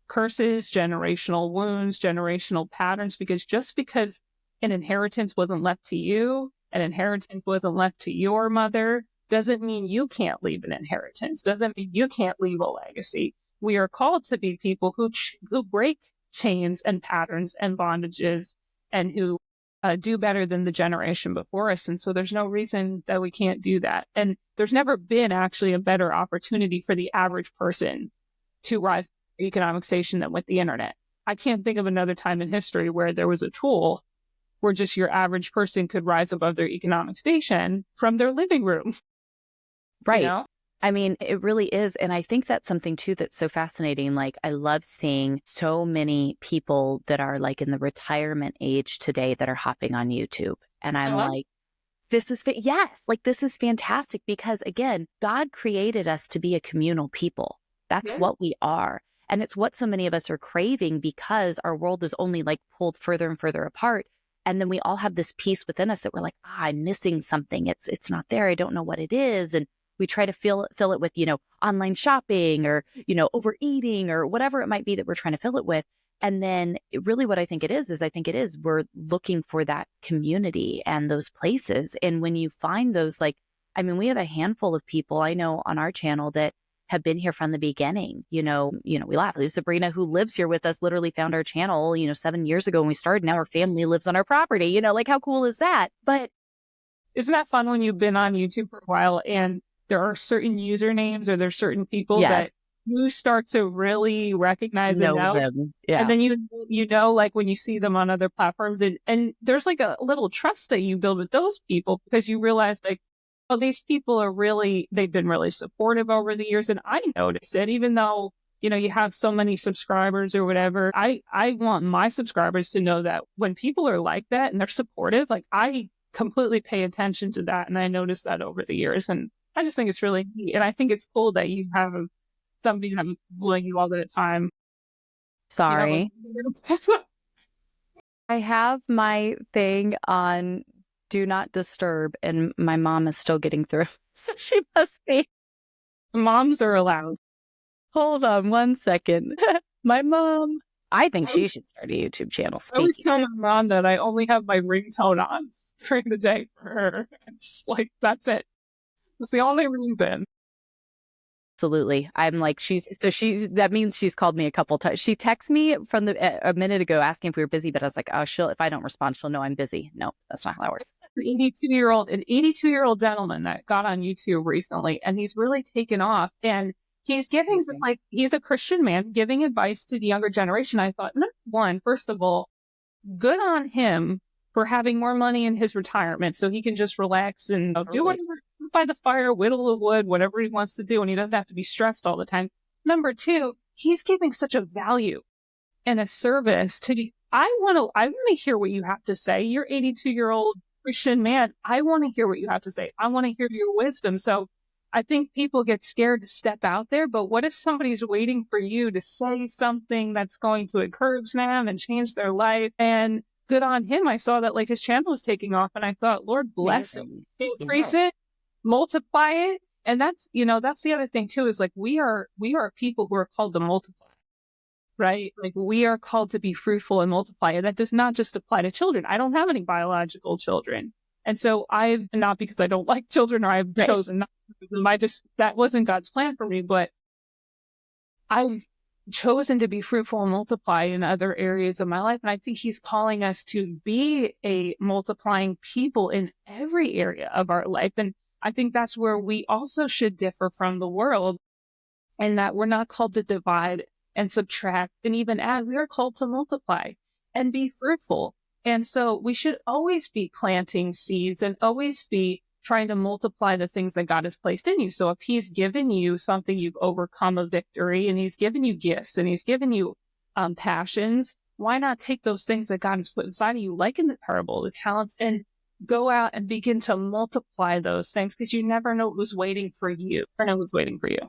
curses, generational wounds, generational patterns, because just because an inheritance wasn't left to you, an inheritance wasn't left to your mother, doesn't mean you can't leave an inheritance, doesn't mean you can't leave a legacy. We are called to be people who break chains and patterns and bondages and who do better than the generation before us. And so there's no reason that we can't do that. And there's never been actually a better opportunity for the average person to rise to the economic station than with the internet. I can't think of another time in history where there was a tool where just your average person could rise above their economic station from their living room. Right. I mean, it really is. And I think that's something too that's so fascinating. Like, I love seeing so many people that are like in the retirement age today that are hopping on YouTube. And I'm like, this is, this is fantastic because again, God created us to be a communal people. That's what we are. And it's what so many of us are craving because our world is only like pulled further and further apart. And then we all have this piece within us that we're like, I'm missing something. It's not there. I don't know what it is. And we try to fill it with, online shopping or, overeating or whatever it might be that we're trying to fill it with. And then really what I think it is we're looking for that community and those places. And when you find those, we have a handful of people I know on our channel that have been here from the beginning. We laugh. There's Sabrina who lives here with us, literally found our channel, 7 years ago when we started. Now her family lives on our property, how cool is that? But isn't that fun when you've been on YouTube for a while and there are certain usernames or there's certain people that you start to really recognize and know them. Yeah. And then like when you see them on other platforms and there's like a little trust that you build with those people because you realize like, oh, these people they've been really supportive over the years. And I notice it, even though, you have so many subscribers or whatever. I want my subscribers to know that when people are like that and they're supportive, like I completely pay attention to that. And I noticed that over the years. And I just think it's really neat. And I think it's cool that you have somebody that's bullying you all the time. Sorry. I have my thing on do not disturb and my mom is still getting through. So she must be. Moms are allowed. Hold on 1 second. My mom. I think she should start a YouTube channel. I always tell my mom that I only have my ringtone on during the day for her. It's like, that's it. That's the only reason. Absolutely. I'm like, that means she's called me a couple times. She texted me from a minute ago asking if we were busy, but I was like, oh, if I don't respond, she'll know I'm busy. No, that's not how that works. an 82-year-old gentleman that got on YouTube recently, and he's really taken off. And he's giving, like, he's a Christian man giving advice to the younger generation. I thought, number one, first of all, good on him for having more money in his retirement so he can just relax and do whatever, by the fire, whittle the wood, whatever he wants to do, and he doesn't have to be stressed all the time. Number two, he's giving such a value and a service to the, I want to hear what you have to say. You're 82-year-old Christian man. I want to hear what you have to say. I want to hear your wisdom. So I think people get scared to step out there, but what if somebody's waiting for you to say something that's going to encourage them and change their life? And good on him. I saw that, like, his channel was taking off, and I thought, Lord bless him, increase it, multiply it. And that's, that's the other thing too, is like, we are people who are called to multiply, right? Like, we are called to be fruitful and multiply. And that does not just apply to children. I don't have any biological children. And so not because I don't like children or I've chosen not to, that wasn't God's plan for me, but I've chosen to be fruitful and multiply in other areas of my life. And I think he's calling us to be a multiplying people in every area of our life. And I think that's where we also should differ from the world, and that we're not called to divide and subtract and even add. We are called to multiply and be fruitful. And so we should always be planting seeds and always be trying to multiply the things that God has placed in you. So if he's given you something, you've overcome a victory, and he's given you gifts, and he's given you passions, why not take those things that God has put inside of you, like in the parable, the talents, and go out and begin to multiply those things, because you never know who's waiting for you. Or know who's waiting for you.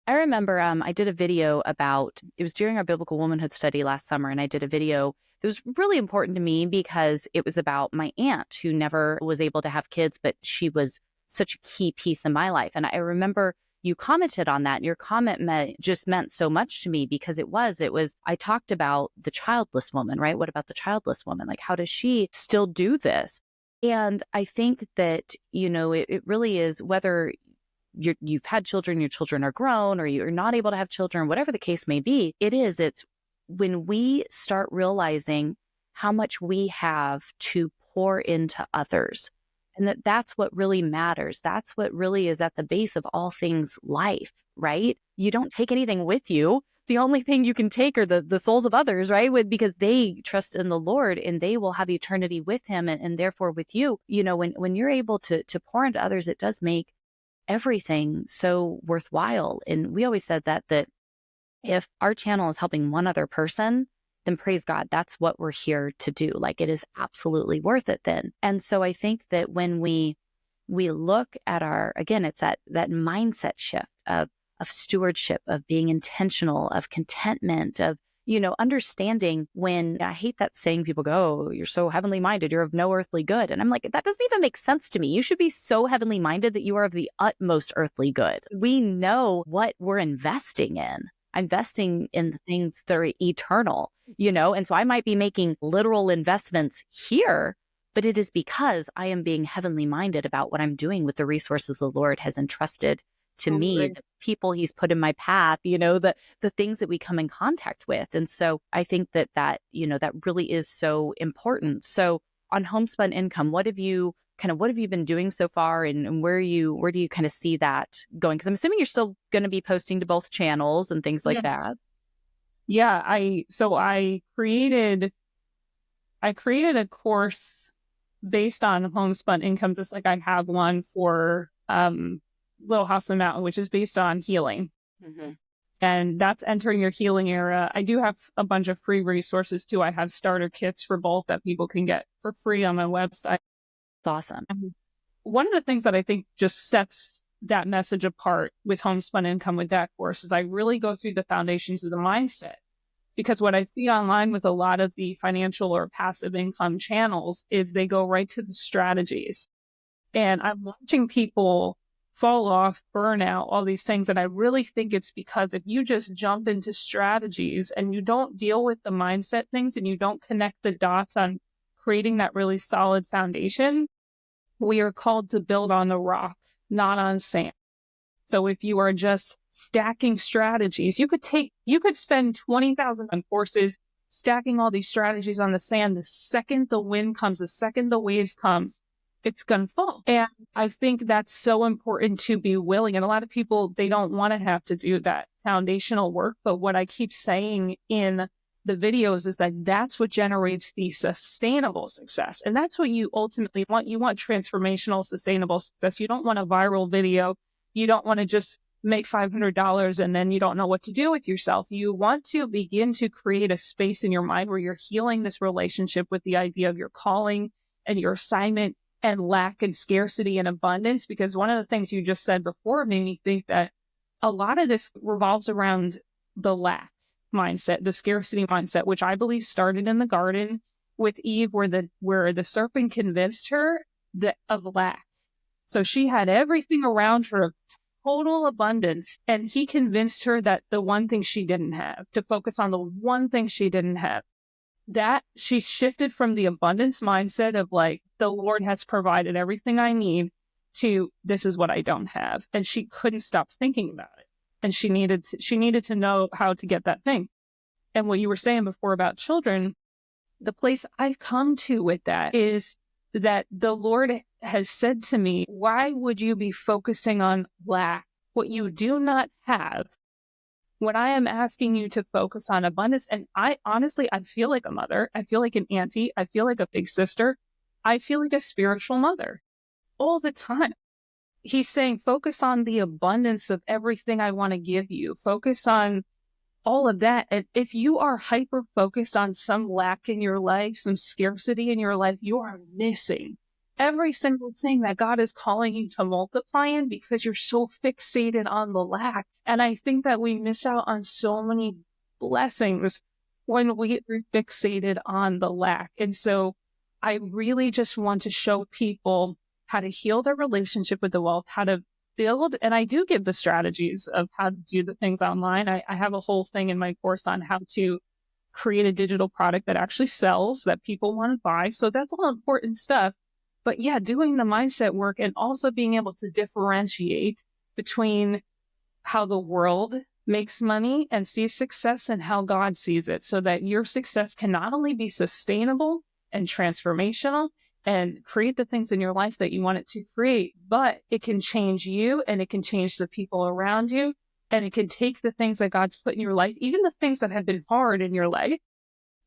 I remember I did a video about, it was during our biblical womanhood study last summer, and I did a video that was really important to me because it was about my aunt who never was able to have kids, but she was such a key piece in my life. And I remember you commented on that, and your comment just meant so much to me, because it was, I talked about the childless woman, right? What about the childless woman? Like, how does she still do this? And I think that, it really is, whether you've had children, your children are grown, or you're not able to have children, whatever the case may be, it's when we start realizing how much we have to pour into others, and that's what really matters. That's what really is at the base of all things life, right? You don't take anything with you. The only thing you can take are the souls of others, right? Because they trust in the Lord, and they will have eternity with him, and therefore with you. When you're able to pour into others, it does make everything so worthwhile. And we always said that if our channel is helping one other person, then praise God, that's what we're here to do. Like, it is absolutely worth it then. And so I think that when we look at again, it's that mindset shift of stewardship, of being intentional, of contentment, of, understanding. When I hate that saying, people go, "Oh, you're so heavenly minded, you're of no earthly good." And I'm like, that doesn't even make sense to me. You should be so heavenly minded that you are of the utmost earthly good. We know what we're investing in. I'm investing in the things that are eternal, and so I might be making literal investments here, but it is because I am being heavenly minded about what I'm doing with the resources the Lord has entrusted to me, the people he's put in my path, the things that we come in contact with. And so I think that really is so important. So on Homespun Income, what have you been doing so far, and where do you kind of see that going? Because I'm assuming you're still going to be posting to both channels and things like that. Yeah. I created a course based on Homespun Income, just like I have one for, Little House on the Mountain, which is based on healing. Mm-hmm. And that's entering your healing era. I do have a bunch of free resources too. I have starter kits for both that people can get for free on my website. It's awesome. And one of the things that I think just sets that message apart with Homespun Income with that course is I really go through the foundations of the mindset. Because what I see online with a lot of the financial or passive income channels is they go right to the strategies. And I'm watching people fall off, burnout, all these things. And I really think it's because if you just jump into strategies and you don't deal with the mindset things, and you don't connect the dots on creating that really solid foundation, we are called to build on the rock, not on sand. So if you are just stacking strategies, you could spend $20,000 on courses, stacking all these strategies on the sand. The second the wind comes, the second the waves come, it's going to fall. And I think that's so important to be willing. And a lot of people, they don't want to have to do that foundational work. But what I keep saying in the videos is that that's what generates the sustainable success. And that's what you ultimately want. You want transformational, sustainable success. You don't want a viral video. You don't want to just make $500 and then you don't know what to do with yourself. You want to begin to create a space in your mind where you're healing this relationship with the idea of your calling and your assignment and lack and scarcity and abundance. Because one of the things you just said before made me think that a lot of this revolves around the lack mindset, the scarcity mindset, which I believe started in the garden with Eve, where the serpent convinced her of lack. So she had everything around her of total abundance, and he convinced her that the one thing she didn't have, to focus on the one thing she didn't have. That she shifted from the abundance mindset of like, the Lord has provided everything I need, to this is what I don't have. And she couldn't stop thinking about it. And she needed to know how to get that thing. And what you were saying before about children, the place I've come to with that is that the Lord has said to me, why would you be focusing on lack, what you do not have, when I am asking you to focus on abundance? And I feel like a mother. I feel like an auntie. I feel like a big sister. I feel like a spiritual mother all the time. He's saying, focus on the abundance of everything I want to give you. Focus on all of that. And if you are hyper focused on some lack in your life, some scarcity in your life, you are missing every single thing that God is calling you to multiply in, because you're so fixated on the lack. And I think that we miss out on so many blessings when we are fixated on the lack. And so I really just want to show people how to heal their relationship with the wealth, how to build. And I do give the strategies of how to do the things online. I have a whole thing in my course on how to create a digital product that actually sells, that people want to buy. So that's all important stuff. But yeah, doing the mindset work and also being able to differentiate between how the world makes money and sees success and how God sees it, so that your success can not only be sustainable and transformational and create the things in your life that you want it to create, but it can change you and it can change the people around you. And it can take the things that God's put in your life, even the things that have been hard in your life,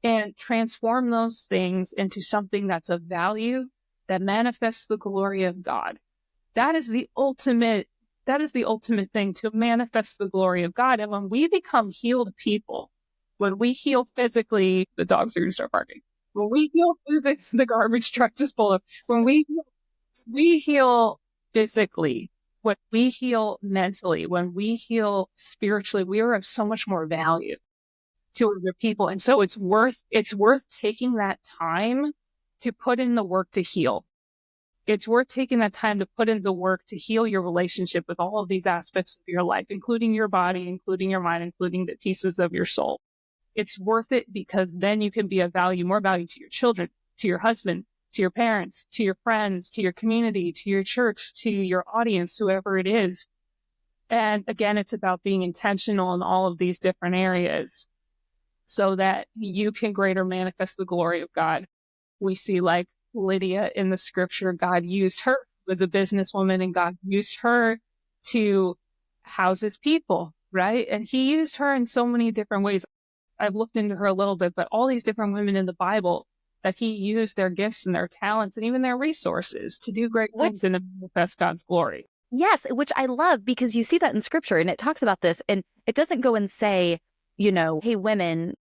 and transform those things into something that's of value, that manifests the glory of God. That is the ultimate thing, to manifest the glory of God. And when we become healed people, when we heal physically, the dogs are going to start barking. When we heal physically, the garbage truck just pulled up. When we heal physically, when we heal mentally, when we heal spiritually, we are of so much more value to other people. And so it's worth taking that time to put in the work to heal. It's worth taking that time to put in the work to heal your relationship with all of these aspects of your life, including your body, including your mind, including the pieces of your soul. It's worth it, because then you can be of value, more value to your children, to your husband, to your parents, to your friends, to your community, to your church, to your audience, whoever it is. And again, it's about being intentional in all of these different areas so that you can greater manifest the glory of God. We see, like Lydia in the scripture, God used her as a businesswoman, and God used her to house his people, right? And he used her in so many different ways. I've looked into her a little bit, but all these different women in the Bible that he used their gifts and their talents and even their resources to do great things and to manifest God's glory. Yes, which I love, because you see that in scripture, and it talks about this, and it doesn't go and say, hey, women,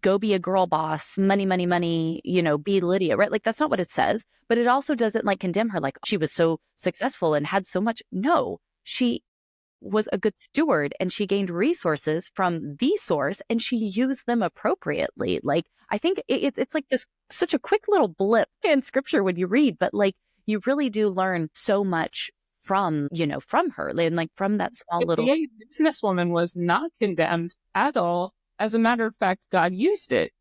go be a girl boss, money, money, money, be Lydia, right? Like, that's not what it says, but it also doesn't like condemn her. Like, she was so successful and had so much. No, she was a good steward, and she gained resources from the source, and she used them appropriately. Like, I think it's like this, such a quick little blip in scripture when you read, but like, you really do learn so much from her, and like from that small little. The businesswoman was not condemned at all. As a matter of fact, God used it.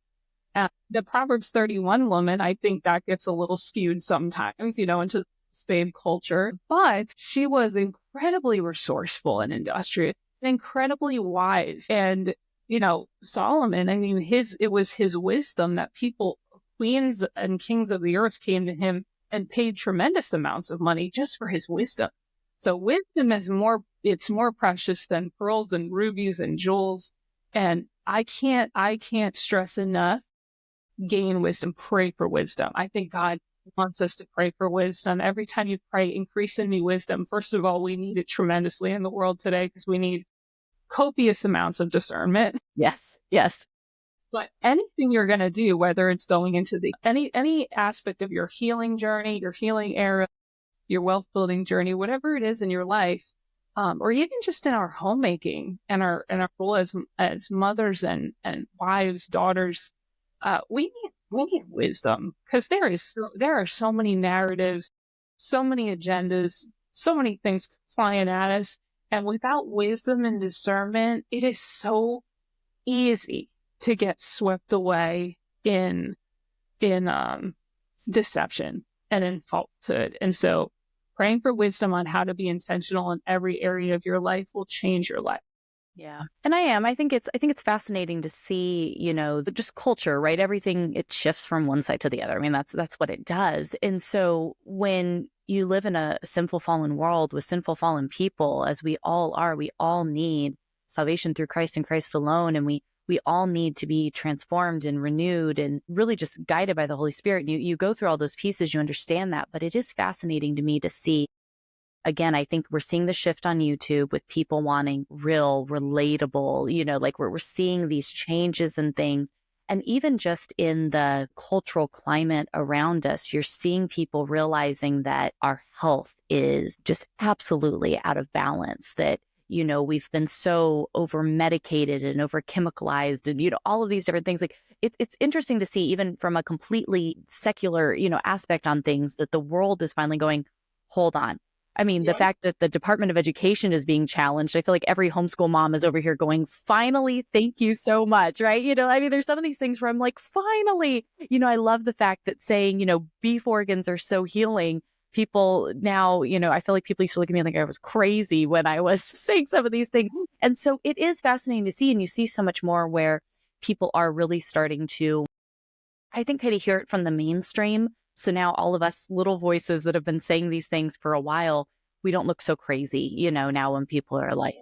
The Proverbs 31 woman, I think that gets a little skewed sometimes, into babe culture, but she was incredibly resourceful and industrious, and incredibly wise. And, Solomon, I mean, it was his wisdom that queens and kings of the earth came to him and paid tremendous amounts of money just for his wisdom. So wisdom is it's more precious than pearls and rubies and jewels. And I can't stress enough, gain wisdom, pray for wisdom. I think God wants us to pray for wisdom. Every time you pray, increase in me wisdom. First of all, we need it tremendously in the world today because we need copious amounts of discernment. Yes. Yes. But anything you're going to do, whether it's going into any aspect of your healing journey, your healing era, your wealth building journey, whatever it is in your life, or even just in our homemaking and our role as mothers and wives, daughters, we need wisdom, because there are so many narratives, so many agendas, so many things flying at us, and without wisdom and discernment, it is so easy to get swept away in deception and in falsehood. And so praying for wisdom on how to be intentional in every area of your life will change your life. Yeah. And I think it's fascinating to see, just culture, right? Everything, it shifts from one side to the other. I mean, that's what it does. And so when you live in a sinful, fallen world with sinful, fallen people, as we all are, we all need salvation through Christ and Christ alone. And we all need to be transformed and renewed and really just guided by the Holy Spirit. You go through all those pieces, you understand that. But it is fascinating to me to see, again, I think we're seeing the shift on YouTube with people wanting real, relatable, like we're seeing these changes and things. And even just in the cultural climate around us, you're seeing people realizing that our health is just absolutely out of balance, that we've been so over medicated and over chemicalized and, all of these different things. Like it's interesting to see, even from a completely secular, aspect on things, that the world is finally going, hold on. I mean, the fact that the Department of Education is being challenged, I feel like every homeschool mom is over here going, finally, thank you so much, right? There's some of these things where I'm like, finally, I love the fact that saying, beef organs are so healing. People now, I feel like people used to look at me and think I was crazy when I was saying some of these things. And so it is fascinating to see. And you see so much more where people are really starting to, I think, Heidi, hear it from the mainstream. So now all of us little voices that have been saying these things for a while, we don't look so crazy, now when people are like.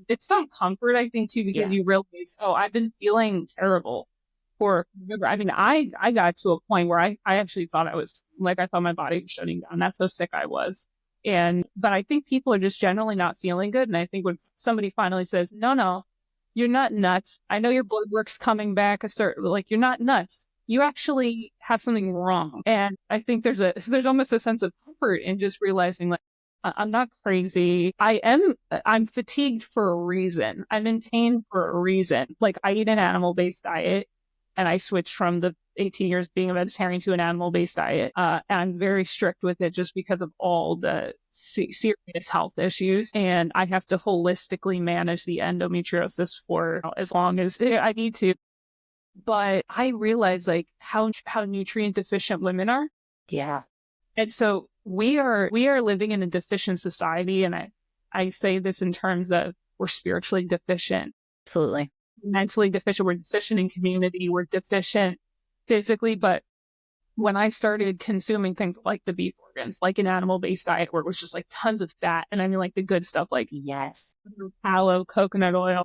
It's some comfort, I think, too, because you realize, I've been feeling terrible. I got to a point where I actually thought I thought my body was shutting down. That's how sick I was. But I think people are just generally not feeling good. And I think when somebody finally says, no, you're not nuts. I know your blood work's coming back you're not nuts. You actually have something wrong. And I think there's almost a sense of comfort in just realizing, I'm not crazy. I'm fatigued for a reason. I'm in pain for a reason. I eat an animal-based diet. And I switched from the 18 years being a vegetarian to an animal-based diet. And I'm very strict with it just because of all the serious health issues. And I have to holistically manage the endometriosis for as long as I need to. But I realize how nutrient deficient women are. Yeah. And so we are living in a deficient society. And I say this in terms of we're spiritually deficient. Absolutely. Mentally deficient. We're deficient in community. We're deficient physically. But when I started consuming things like the beef organs, like an animal-based diet where it was just tons of fat, and I mean the good stuff, yes, tallow, coconut oil,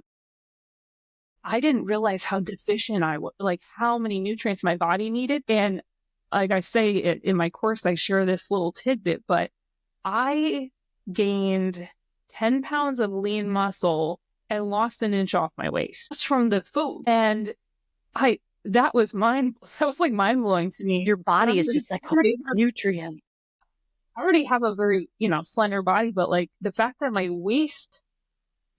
I didn't realize how deficient I was, how many nutrients my body needed. And like I say in my course, I share this little tidbit, but I gained 10 pounds of lean muscle and lost an inch off my waist just from the food. And that was mind blowing to me. Your body is just nutrient. I already have a very, slender body, but the fact that my waist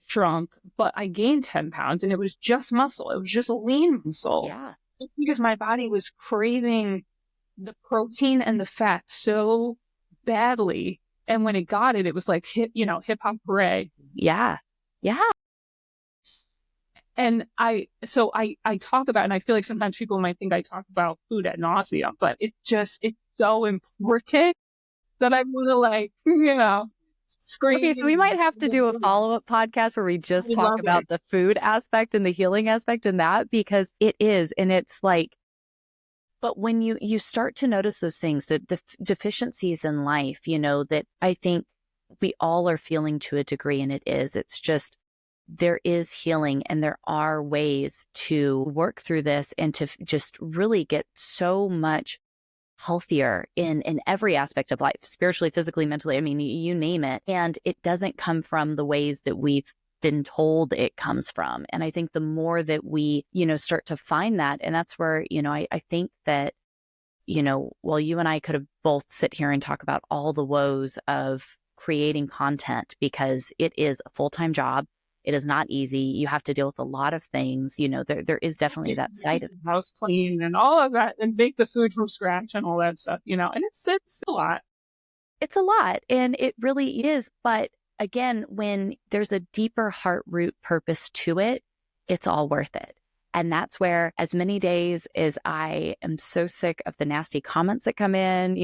shrunk, but I gained 10 pounds and it was just muscle. It was just lean muscle. Yeah. It's because my body was craving the protein and the fat so badly. And when it got it, it was hip hop hooray. Yeah. Yeah. And I talk about, and I feel like sometimes people might think I talk about food ad nauseum, but it's so important that I'm going to scream. Okay, so we might have to do a follow-up podcast where we just talk about the food aspect and the healing aspect and that, because it is, and it's But when you start to notice those things, that the deficiencies in life, that I think we all are feeling to a degree, and it's just, there is healing and there are ways to work through this and to just really get so much healthier in every aspect of life, spiritually, physically, mentally. I mean, you name it. And it doesn't come from the ways that we've been told it comes from. And I think the more that we, start to find that, and that's where, I think that, while you and I could have both sit here and talk about all the woes of creating content, because it is a full-time job. It is not easy. You have to deal with a lot of things. There is definitely that side of house clean and all of that, and bake the food from scratch and all that stuff, and it's a lot. It's a lot, and it really is. But again, when there's a deeper heart root purpose to it, it's all worth it. And that's where, as many days as I am so sick of the nasty comments that come in,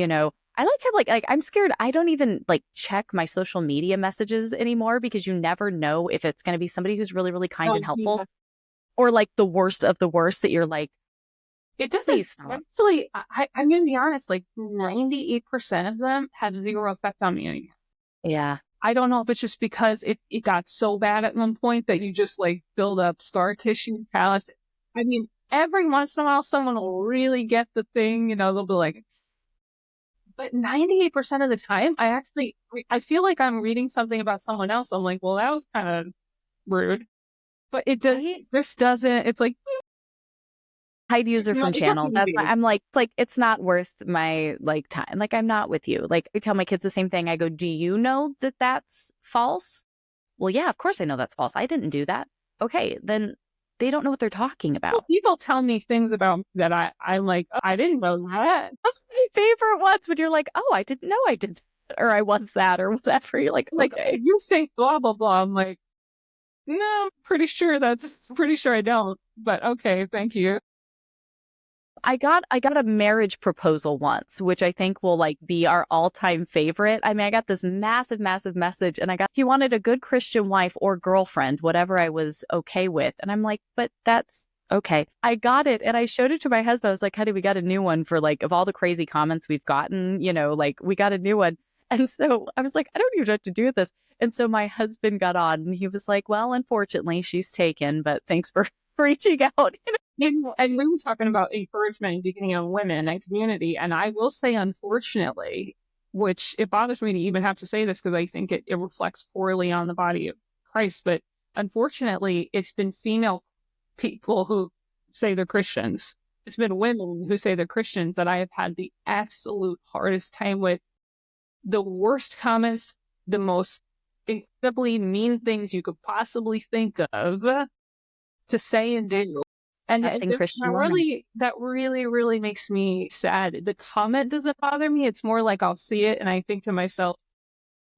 I have I'm scared. I don't even check my social media messages anymore, because you never know if it's going to be somebody who's really, really kind and helpful, or the worst of the worst that you're like, it doesn't actually. I'm going to be honest, 98% of them have zero effect on me anymore. Yeah. I don't know if it's just because it got so bad at one point that you just build up scar tissue, callus. I mean, every once in a while, someone will really get the thing, they'll be like, but 98% of the time, I feel like I'm reading something about someone else. I'm like, well, that was kind of rude, but this doesn't, it's like, Heidi user from channel. That's why I'm it's not worth my time. I'm not with you. I tell my kids the same thing. I go, do you know that that's false? Well, yeah, of course I know that's false. I didn't do that. Okay, then they don't know what they're talking about. Well, people tell me things about that I'm like, oh, I didn't know that. That's my favorite ones, when you're like, oh, I didn't know I did, or I was that, or whatever. You're like, okay. You think blah, blah, blah. I'm like, no, I'm pretty sure I don't, but okay, thank you. I got a marriage proposal once, which I think will be our all-time favorite. I mean, I got this massive, massive message, and he wanted a good Christian wife or girlfriend, whatever I was okay with. And I'm like, but that's okay. I got it. And I showed it to my husband. I was like, honey, we got a new one for of all the crazy comments we've gotten, we got a new one. And so I was like, I don't even know what to do with this. And so my husband got on, and he was like, well, unfortunately, she's taken, but thanks for reaching out. And we were talking about encouragement and beginning on women and community. And I will say, unfortunately, which it bothers me to even have to say this, because I think it reflects poorly on the body of Christ. But unfortunately, it's been female people who say they're Christians. It's been women who say they're Christians that I have had the absolute hardest time with. The worst comments, the most incredibly mean things you could possibly think of to say and do. And that really, really makes me sad. The comment doesn't bother me. It's more I'll see it and I think to myself,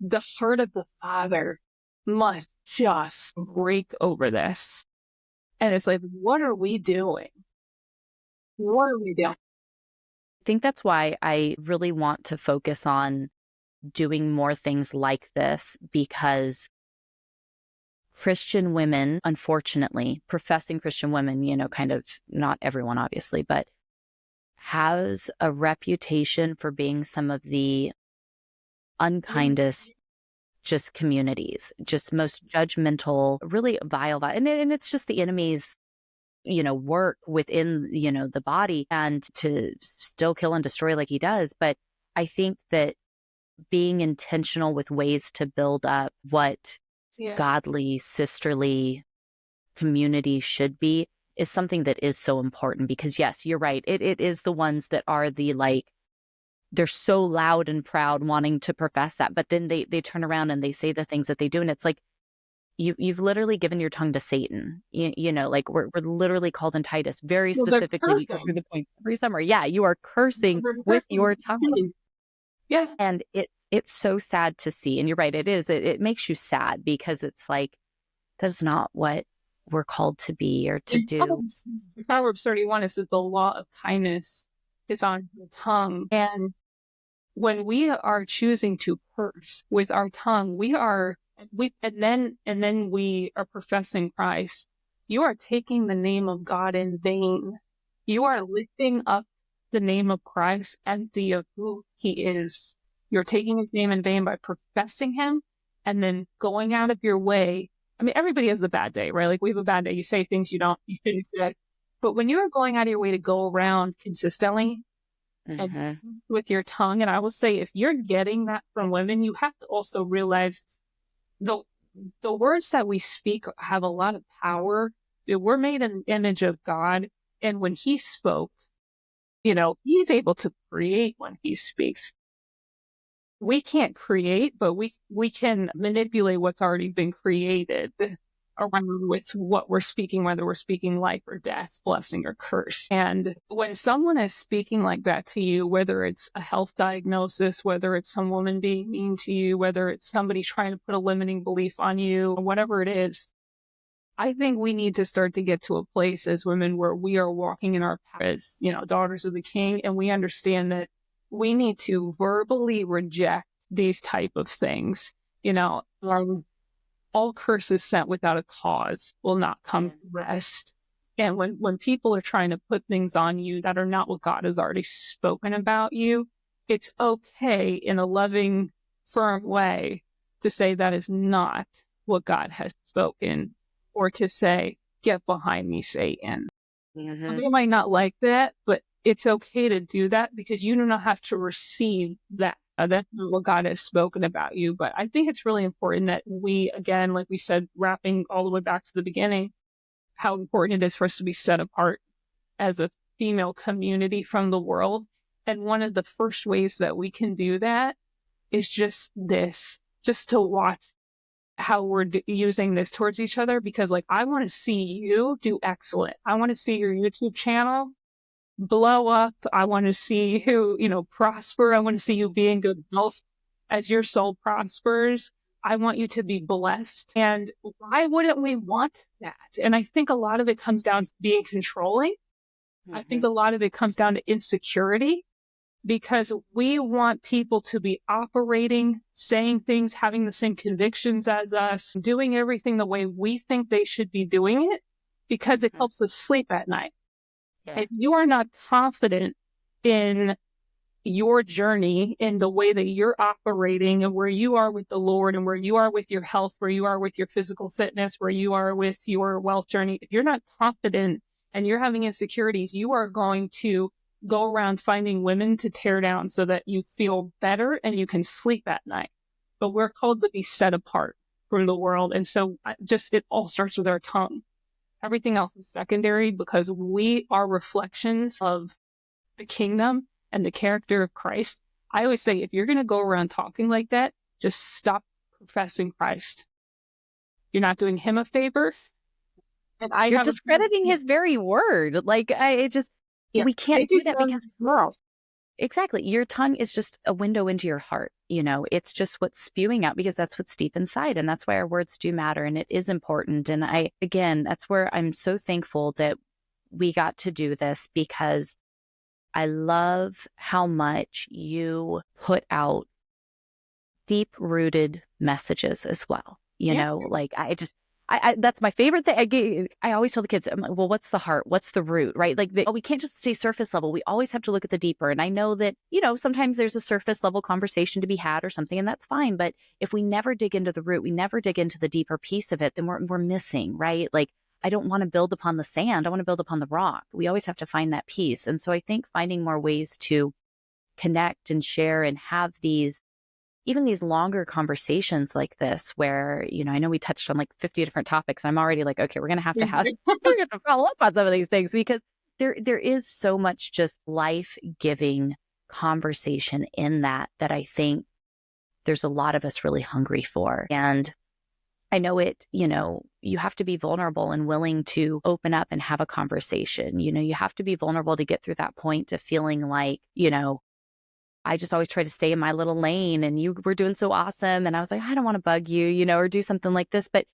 the heart of the Father must just break over this. And it's what are we doing? What are we doing? I think that's why I really want to focus on doing more things like this, because Christian women, unfortunately, professing Christian women, kind of, not everyone, obviously, but has a reputation for being some of the unkindest just communities, just most judgmental, really vile. And it's just the enemy's, work within, the body, and to still kill and destroy like he does. But I think that being intentional with ways to build up what godly, sisterly community should be is something that is so important, because yes, you're right. It is the ones that are the they're so loud and proud wanting to profess that, but then they turn around and they say the things that they do. And it's you've literally given your tongue to Satan. We're literally called in Titus very specifically. We go through the point every summer. Yeah, you are cursing with your tongue. Yeah. And it's so sad to see. And you're right, it is. It makes you sad, because it's that's not what we're called to be or to do. Proverbs 31 is that the law of kindness is on the tongue. And when we are choosing to curse with our tongue, and then we are professing Christ, you are taking the name of God in vain. You are lifting up the name of Christ empty of who he is. You're taking his name in vain by professing him and then going out of your way. I mean, everybody has a bad day, right? Like we have a bad day. You say things you shouldn't say. But when you're going out of your way to go around consistently and with your tongue, and I will say, if you're getting that from women, you have to also realize the words that we speak have a lot of power. We're made in the image of God. And when he spoke, he's able to create when he speaks. We can't create, but we can manipulate what's already been created around with what we're speaking, whether we're speaking life or death, blessing or curse. And when someone is speaking like that to you, whether it's a health diagnosis, whether it's some woman being mean to you, whether it's somebody trying to put a limiting belief on you, whatever it is, I think we need to start to get to a place as women where we are walking in our path as, daughters of the King, and we understand that we need to verbally reject these type of things. All curses sent without a cause will not come to rest. And when people are trying to put things on you that are not what God has already spoken about you, it's okay in a loving, firm way to say that is not what God has spoken, or to say, get behind me, Satan. They might not like that, but it's okay to do that because you do not have to receive that. That's not what God has spoken about you. But I think it's really important that we, again, like we said, wrapping all the way back to the beginning, how important it is for us to be set apart as a female community from the world. And one of the first ways that we can do that is just to watch how we're using this towards each other. Because I want to see you do excellent. I want to see your YouTube channel blow up. I want to see you, prosper. I want to see you be in good health as your soul prospers. I want you to be blessed. And why wouldn't we want that? And I think a lot of it comes down to being controlling. I think a lot of it comes down to insecurity, because we want people to be operating, saying things, having the same convictions as us, doing everything the way we think they should be doing it, because it helps us sleep at night. Yeah. If you are not confident in your journey, in the way that you're operating and where you are with the Lord and where you are with your health, where you are with your physical fitness, where you are with your wealth journey, if you're not confident and you're having insecurities, you are going to go around finding women to tear down so that you feel better and you can sleep at night. But we're called to be set apart from the world. And so it all starts with our tongue. Everything else is secondary, because we are reflections of the kingdom and the character of Christ. I always say, if you're going to go around talking like that, just stop professing Christ. You're not doing him a favor. And you're discrediting his very word. We can't do that because exactly. Your tongue is just a window into your heart. It's just what's spewing out, because that's what's deep inside. And that's why our words do matter. And it is important. And that's where I'm so thankful that we got to do this, because I love how much you put out deep rooted messages as well. That's my favorite thing. I always tell the kids, I'm like, well, what's the heart? What's the root, right? We can't just stay surface level. We always have to look at the deeper. And I know that, sometimes there's a surface level conversation to be had or something, and that's fine. But if we never dig into the root, we never dig into the deeper piece of it, then we're missing, right? I don't want to build upon the sand. I want to build upon the rock. We always have to find that piece. And so I think finding more ways to connect and share and have even these longer conversations like this, where, I know we touched on 50 different topics. I'm already okay, we're going to have to follow up on some of these things, because there is so much just life-giving conversation in that I think there's a lot of us really hungry for. And I know you have to be vulnerable and willing to open up and have a conversation. You have to be vulnerable to get through that point of feeling I just always try to stay in my little lane, and you were doing so awesome. And I was like, I don't want to bug you, or do something like this. But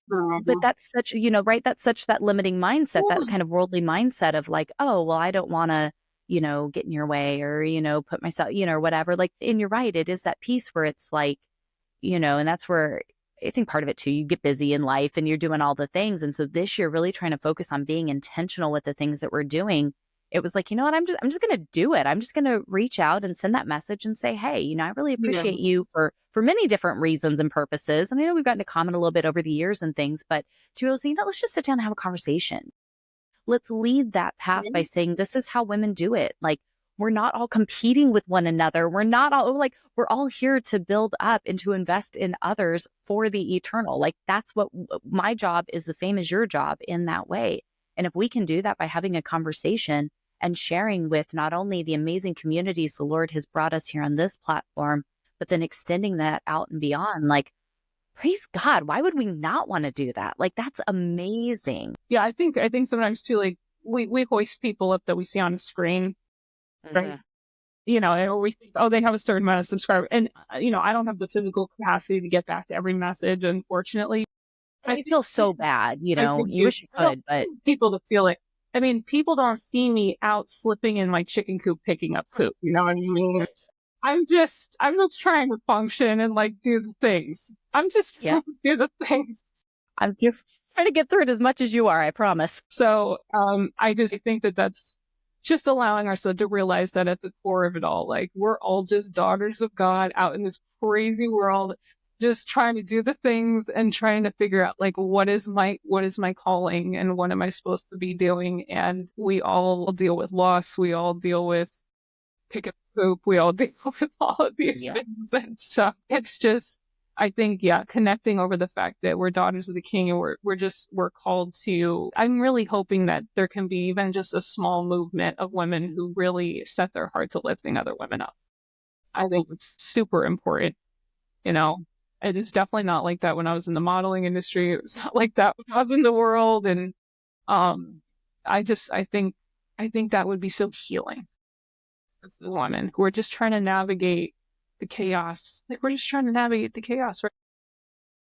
that's such, right. That's such that limiting mindset, that kind of worldly mindset of oh, well, I don't want to, get in your way, or, put myself, or whatever. And you're right. It is that piece where it's and that's where I think part of it too, you get busy in life and you're doing all the things. And so this year, really trying to focus on being intentional with the things that we're doing, it was like, you know what, I'm just going to do it. I'm just going to reach out and send that message and say, hey, I really Yeah. appreciate you for many different reasons and purposes. And I know we've gotten to comment a little bit over the years and things, but to be able to say, let's just sit down and have a conversation. Let's lead that path by saying, this is how women do it. Like, we're not all competing with one another. We're not all like, we're all here to build up and to invest in others for the eternal. Like, that's what my job is, the same as your job in that way. And if we can do that by having a conversation and sharing with not only the amazing communities the Lord has brought us here on this platform, but then extending that out and beyond, like, praise God, why would we not want to do that? Like, that's amazing. Yeah, I think sometimes too, like we hoist people up that we see on the screen, right? Or we think, oh, they have a certain amount of subscribers. And, I don't have the physical capacity to get back to every message, unfortunately. I feel so bad, you wish you could, but people to feel it. I mean, people don't see me out slipping in my chicken coop picking up poop. You know what I mean? I'm just trying to function and like do the things. I'm just trying to do the things. I'm just trying to get through it as much as you are, I promise. So, I just think that that's just allowing ourselves to realize that at the core of it all, like, we're all just daughters of God out in this crazy world, just trying to do the things and trying to figure out, like, what is my calling and what am I supposed to be doing? And we all deal with loss. We all deal with pick up poop. We all deal with all of these things. And so it's just, I think, connecting over the fact that we're daughters of the King and we're called to, I'm really hoping that there can be even just a small movement of women who really set their heart to lifting other women up. I think it's super important. It is definitely not like that when I was in the modeling industry. It was not like that when I was in the world. And, I think that would be so healing. As the woman, we're just trying to navigate the chaos. Like, we're just trying to navigate the chaos, right?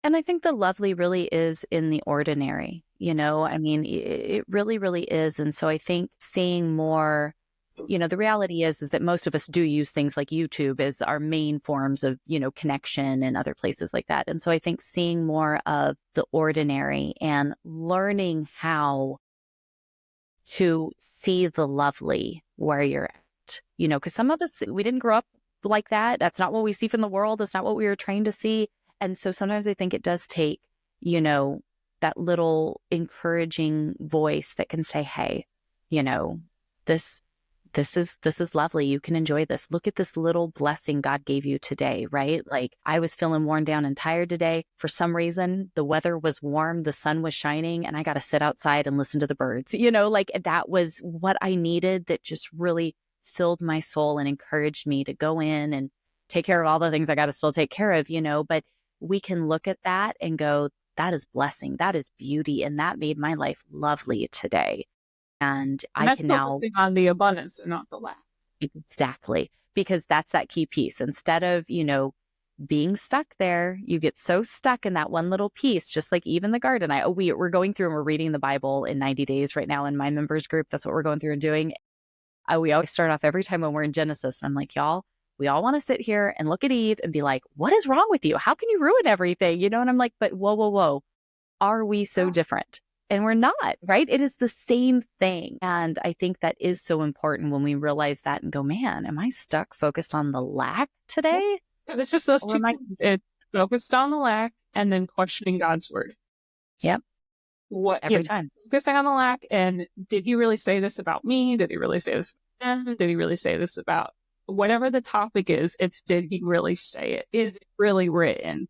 And I think the lovely really is in the ordinary, I mean, it really, really is. And so I think seeing more, the reality is that most of us do use things like YouTube as our main forms of, connection and other places like that. And so I think seeing more of the ordinary and learning how to see the lovely where you're at, because some of us, we didn't grow up like that. That's not what we see from the world. That's not what we were trained to see. And so sometimes I think it does take, that little encouraging voice that can say, hey, this is lovely. You can enjoy this. Look at this little blessing God gave you today, right? Like, I was feeling worn down and tired today. For some reason, the weather was warm, the sun was shining, and I got to sit outside and listen to the birds. Like, that was what I needed, that just really filled my soul and encouraged me to go in and take care of all the things I got to still take care of, but we can look at that and go, that is blessing, that is beauty, and that made my life lovely today. And I can now focusing on the abundance and not the lack. Exactly, because that's that key piece. Instead of, being stuck there, you get so stuck in that one little piece, just like even the garden. We're going through and we're reading the Bible in 90 days right now in my members group. That's what we're going through and doing. We always start off every time when we're in Genesis. And I'm like, y'all, we all want to sit here and look at Eve and be like, what is wrong with you? How can you ruin everything? And I'm like, but whoa. Are we so different? And we're not, right? It is the same thing. And I think that is so important when we realize that and go, man, am I stuck focused on the lack today? It's just those two things. It's focused on the lack and then questioning God's word. Yep. Every time. Focusing on the lack. And did he really say this about me? Did he really say this about them? Did he really say this about whatever the topic is? It's, did he really say it? Is it really written?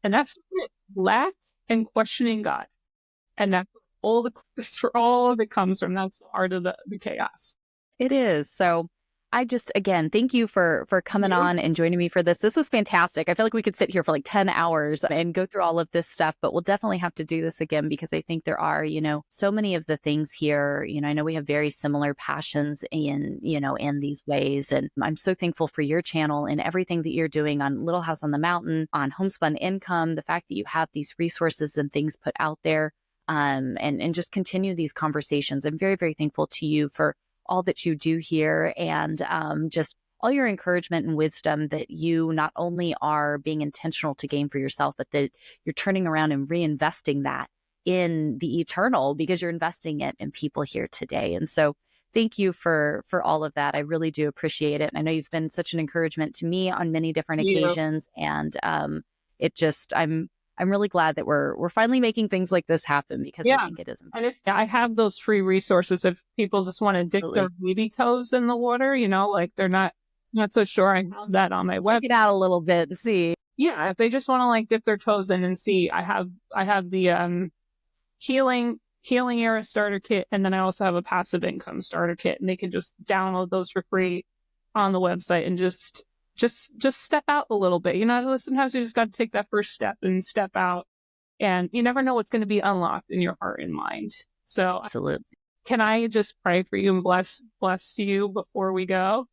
And that's it. Lack and questioning God. And that's that's where all of it comes from. That's the heart of the chaos. It is. So I just, again, thank you for coming on and joining me for this. This was fantastic. I feel like we could sit here for like 10 hours and go through all of this stuff, but we'll definitely have to do this again because I think there are, so many of the things here, I know we have very similar passions in these ways. And I'm so thankful for your channel and everything that you're doing on Little House on the Mountain, on Homespun Income, the fact that you have these resources and things put out there, and just continue these conversations. I'm very, very thankful to you for all that you do here and just all your encouragement and wisdom that you not only are being intentional to gain for yourself, but that you're turning around and reinvesting that in the eternal because you're investing it in people here today. And so thank you for all of that. I really do appreciate it. I know you've been such an encouragement to me on many different occasions, and it just I'm really glad that we're finally making things like this happen, because I Yeah. think it is And if I have those free resources, if people just want to dip their absolutely. baby toes in the water, like they're not so sure, I have that on my Check web. it out a little bit and see. Yeah, if they just want to like dip their toes in and see, I have the healing era starter kit, and then I also have a passive income starter kit, and they can just download those for free on the website and just step out a little bit. Sometimes you just got to take that first step and step out, and you never know what's going to be unlocked in your heart and mind. So Absolutely. can I just pray for you and bless you before we go?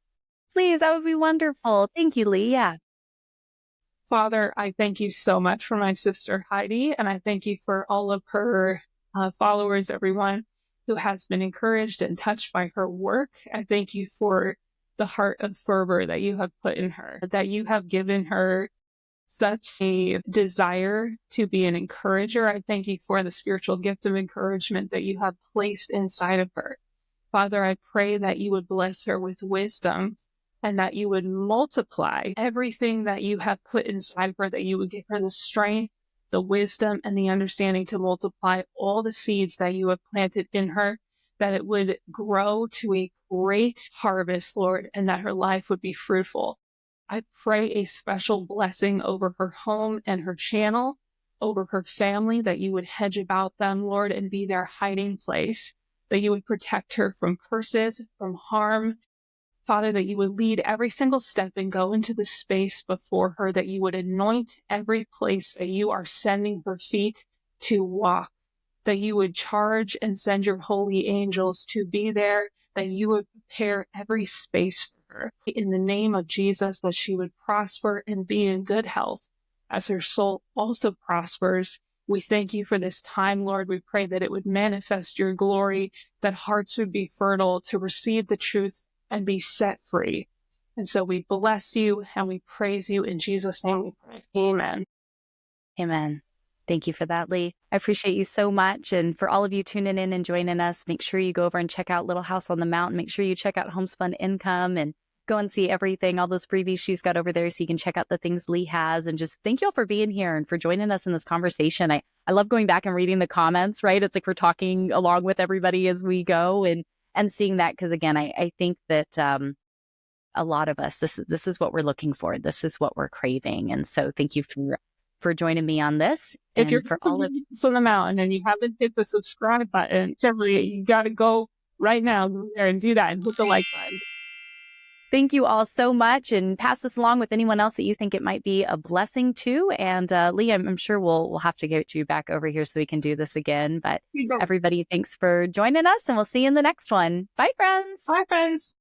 Please, that would be wonderful. Thank you, Lee. Yeah. Father, I thank you so much for my sister Heidi, and I thank you for all of her followers, everyone who has been encouraged and touched by her work. I thank you for the heart of fervor that you have put in her, that you have given her such a desire to be an encourager. I thank you for the spiritual gift of encouragement that you have placed inside of her. Father, I pray that you would bless her with wisdom, and that you would multiply everything that you have put inside of her, that you would give her the strength, the wisdom, and the understanding to multiply all the seeds that you have planted in her, that it would grow to a great harvest, Lord, and that her life would be fruitful. I pray a special blessing over her home and her channel, over her family, that you would hedge about them, Lord, and be their hiding place, that you would protect her from curses, from harm. Father, that you would lead every single step and go into the space before her, that you would anoint every place that you are sending her feet to walk, that you would charge and send your holy angels to be there, that you would prepare every space for her. In the name of Jesus, that she would prosper and be in good health as her soul also prospers. We thank you for this time, Lord. We pray that it would manifest your glory, that hearts would be fertile to receive the truth and be set free. And so we bless you and we praise you in Jesus' name. We pray. Amen. Amen. Thank you for that, Lee. I appreciate you so much. And for all of you tuning in and joining us, make sure you go over and check out Little House on the Mountain. Make sure you check out Homespun Income and go and see everything, all those freebies she's got over there, so you can check out the things Lee has. And just thank you all for being here and for joining us in this conversation. I love going back and reading the comments, right? It's like we're talking along with everybody as we go, and seeing that, because again, I think that a lot of us, this is what we're looking for. This is what we're craving. And so thank you for joining me on this. If And you're for all of on the mountain and you haven't hit the subscribe button, you got to go right now there and do that and hit the like button. Thank you all so much, and pass this along with anyone else that you think it might be a blessing to. And Lee, I'm sure we'll have to get you back over here so we can do this again. But everybody, thanks for joining us, and we'll see you in the next one. Bye, friends. Bye, friends.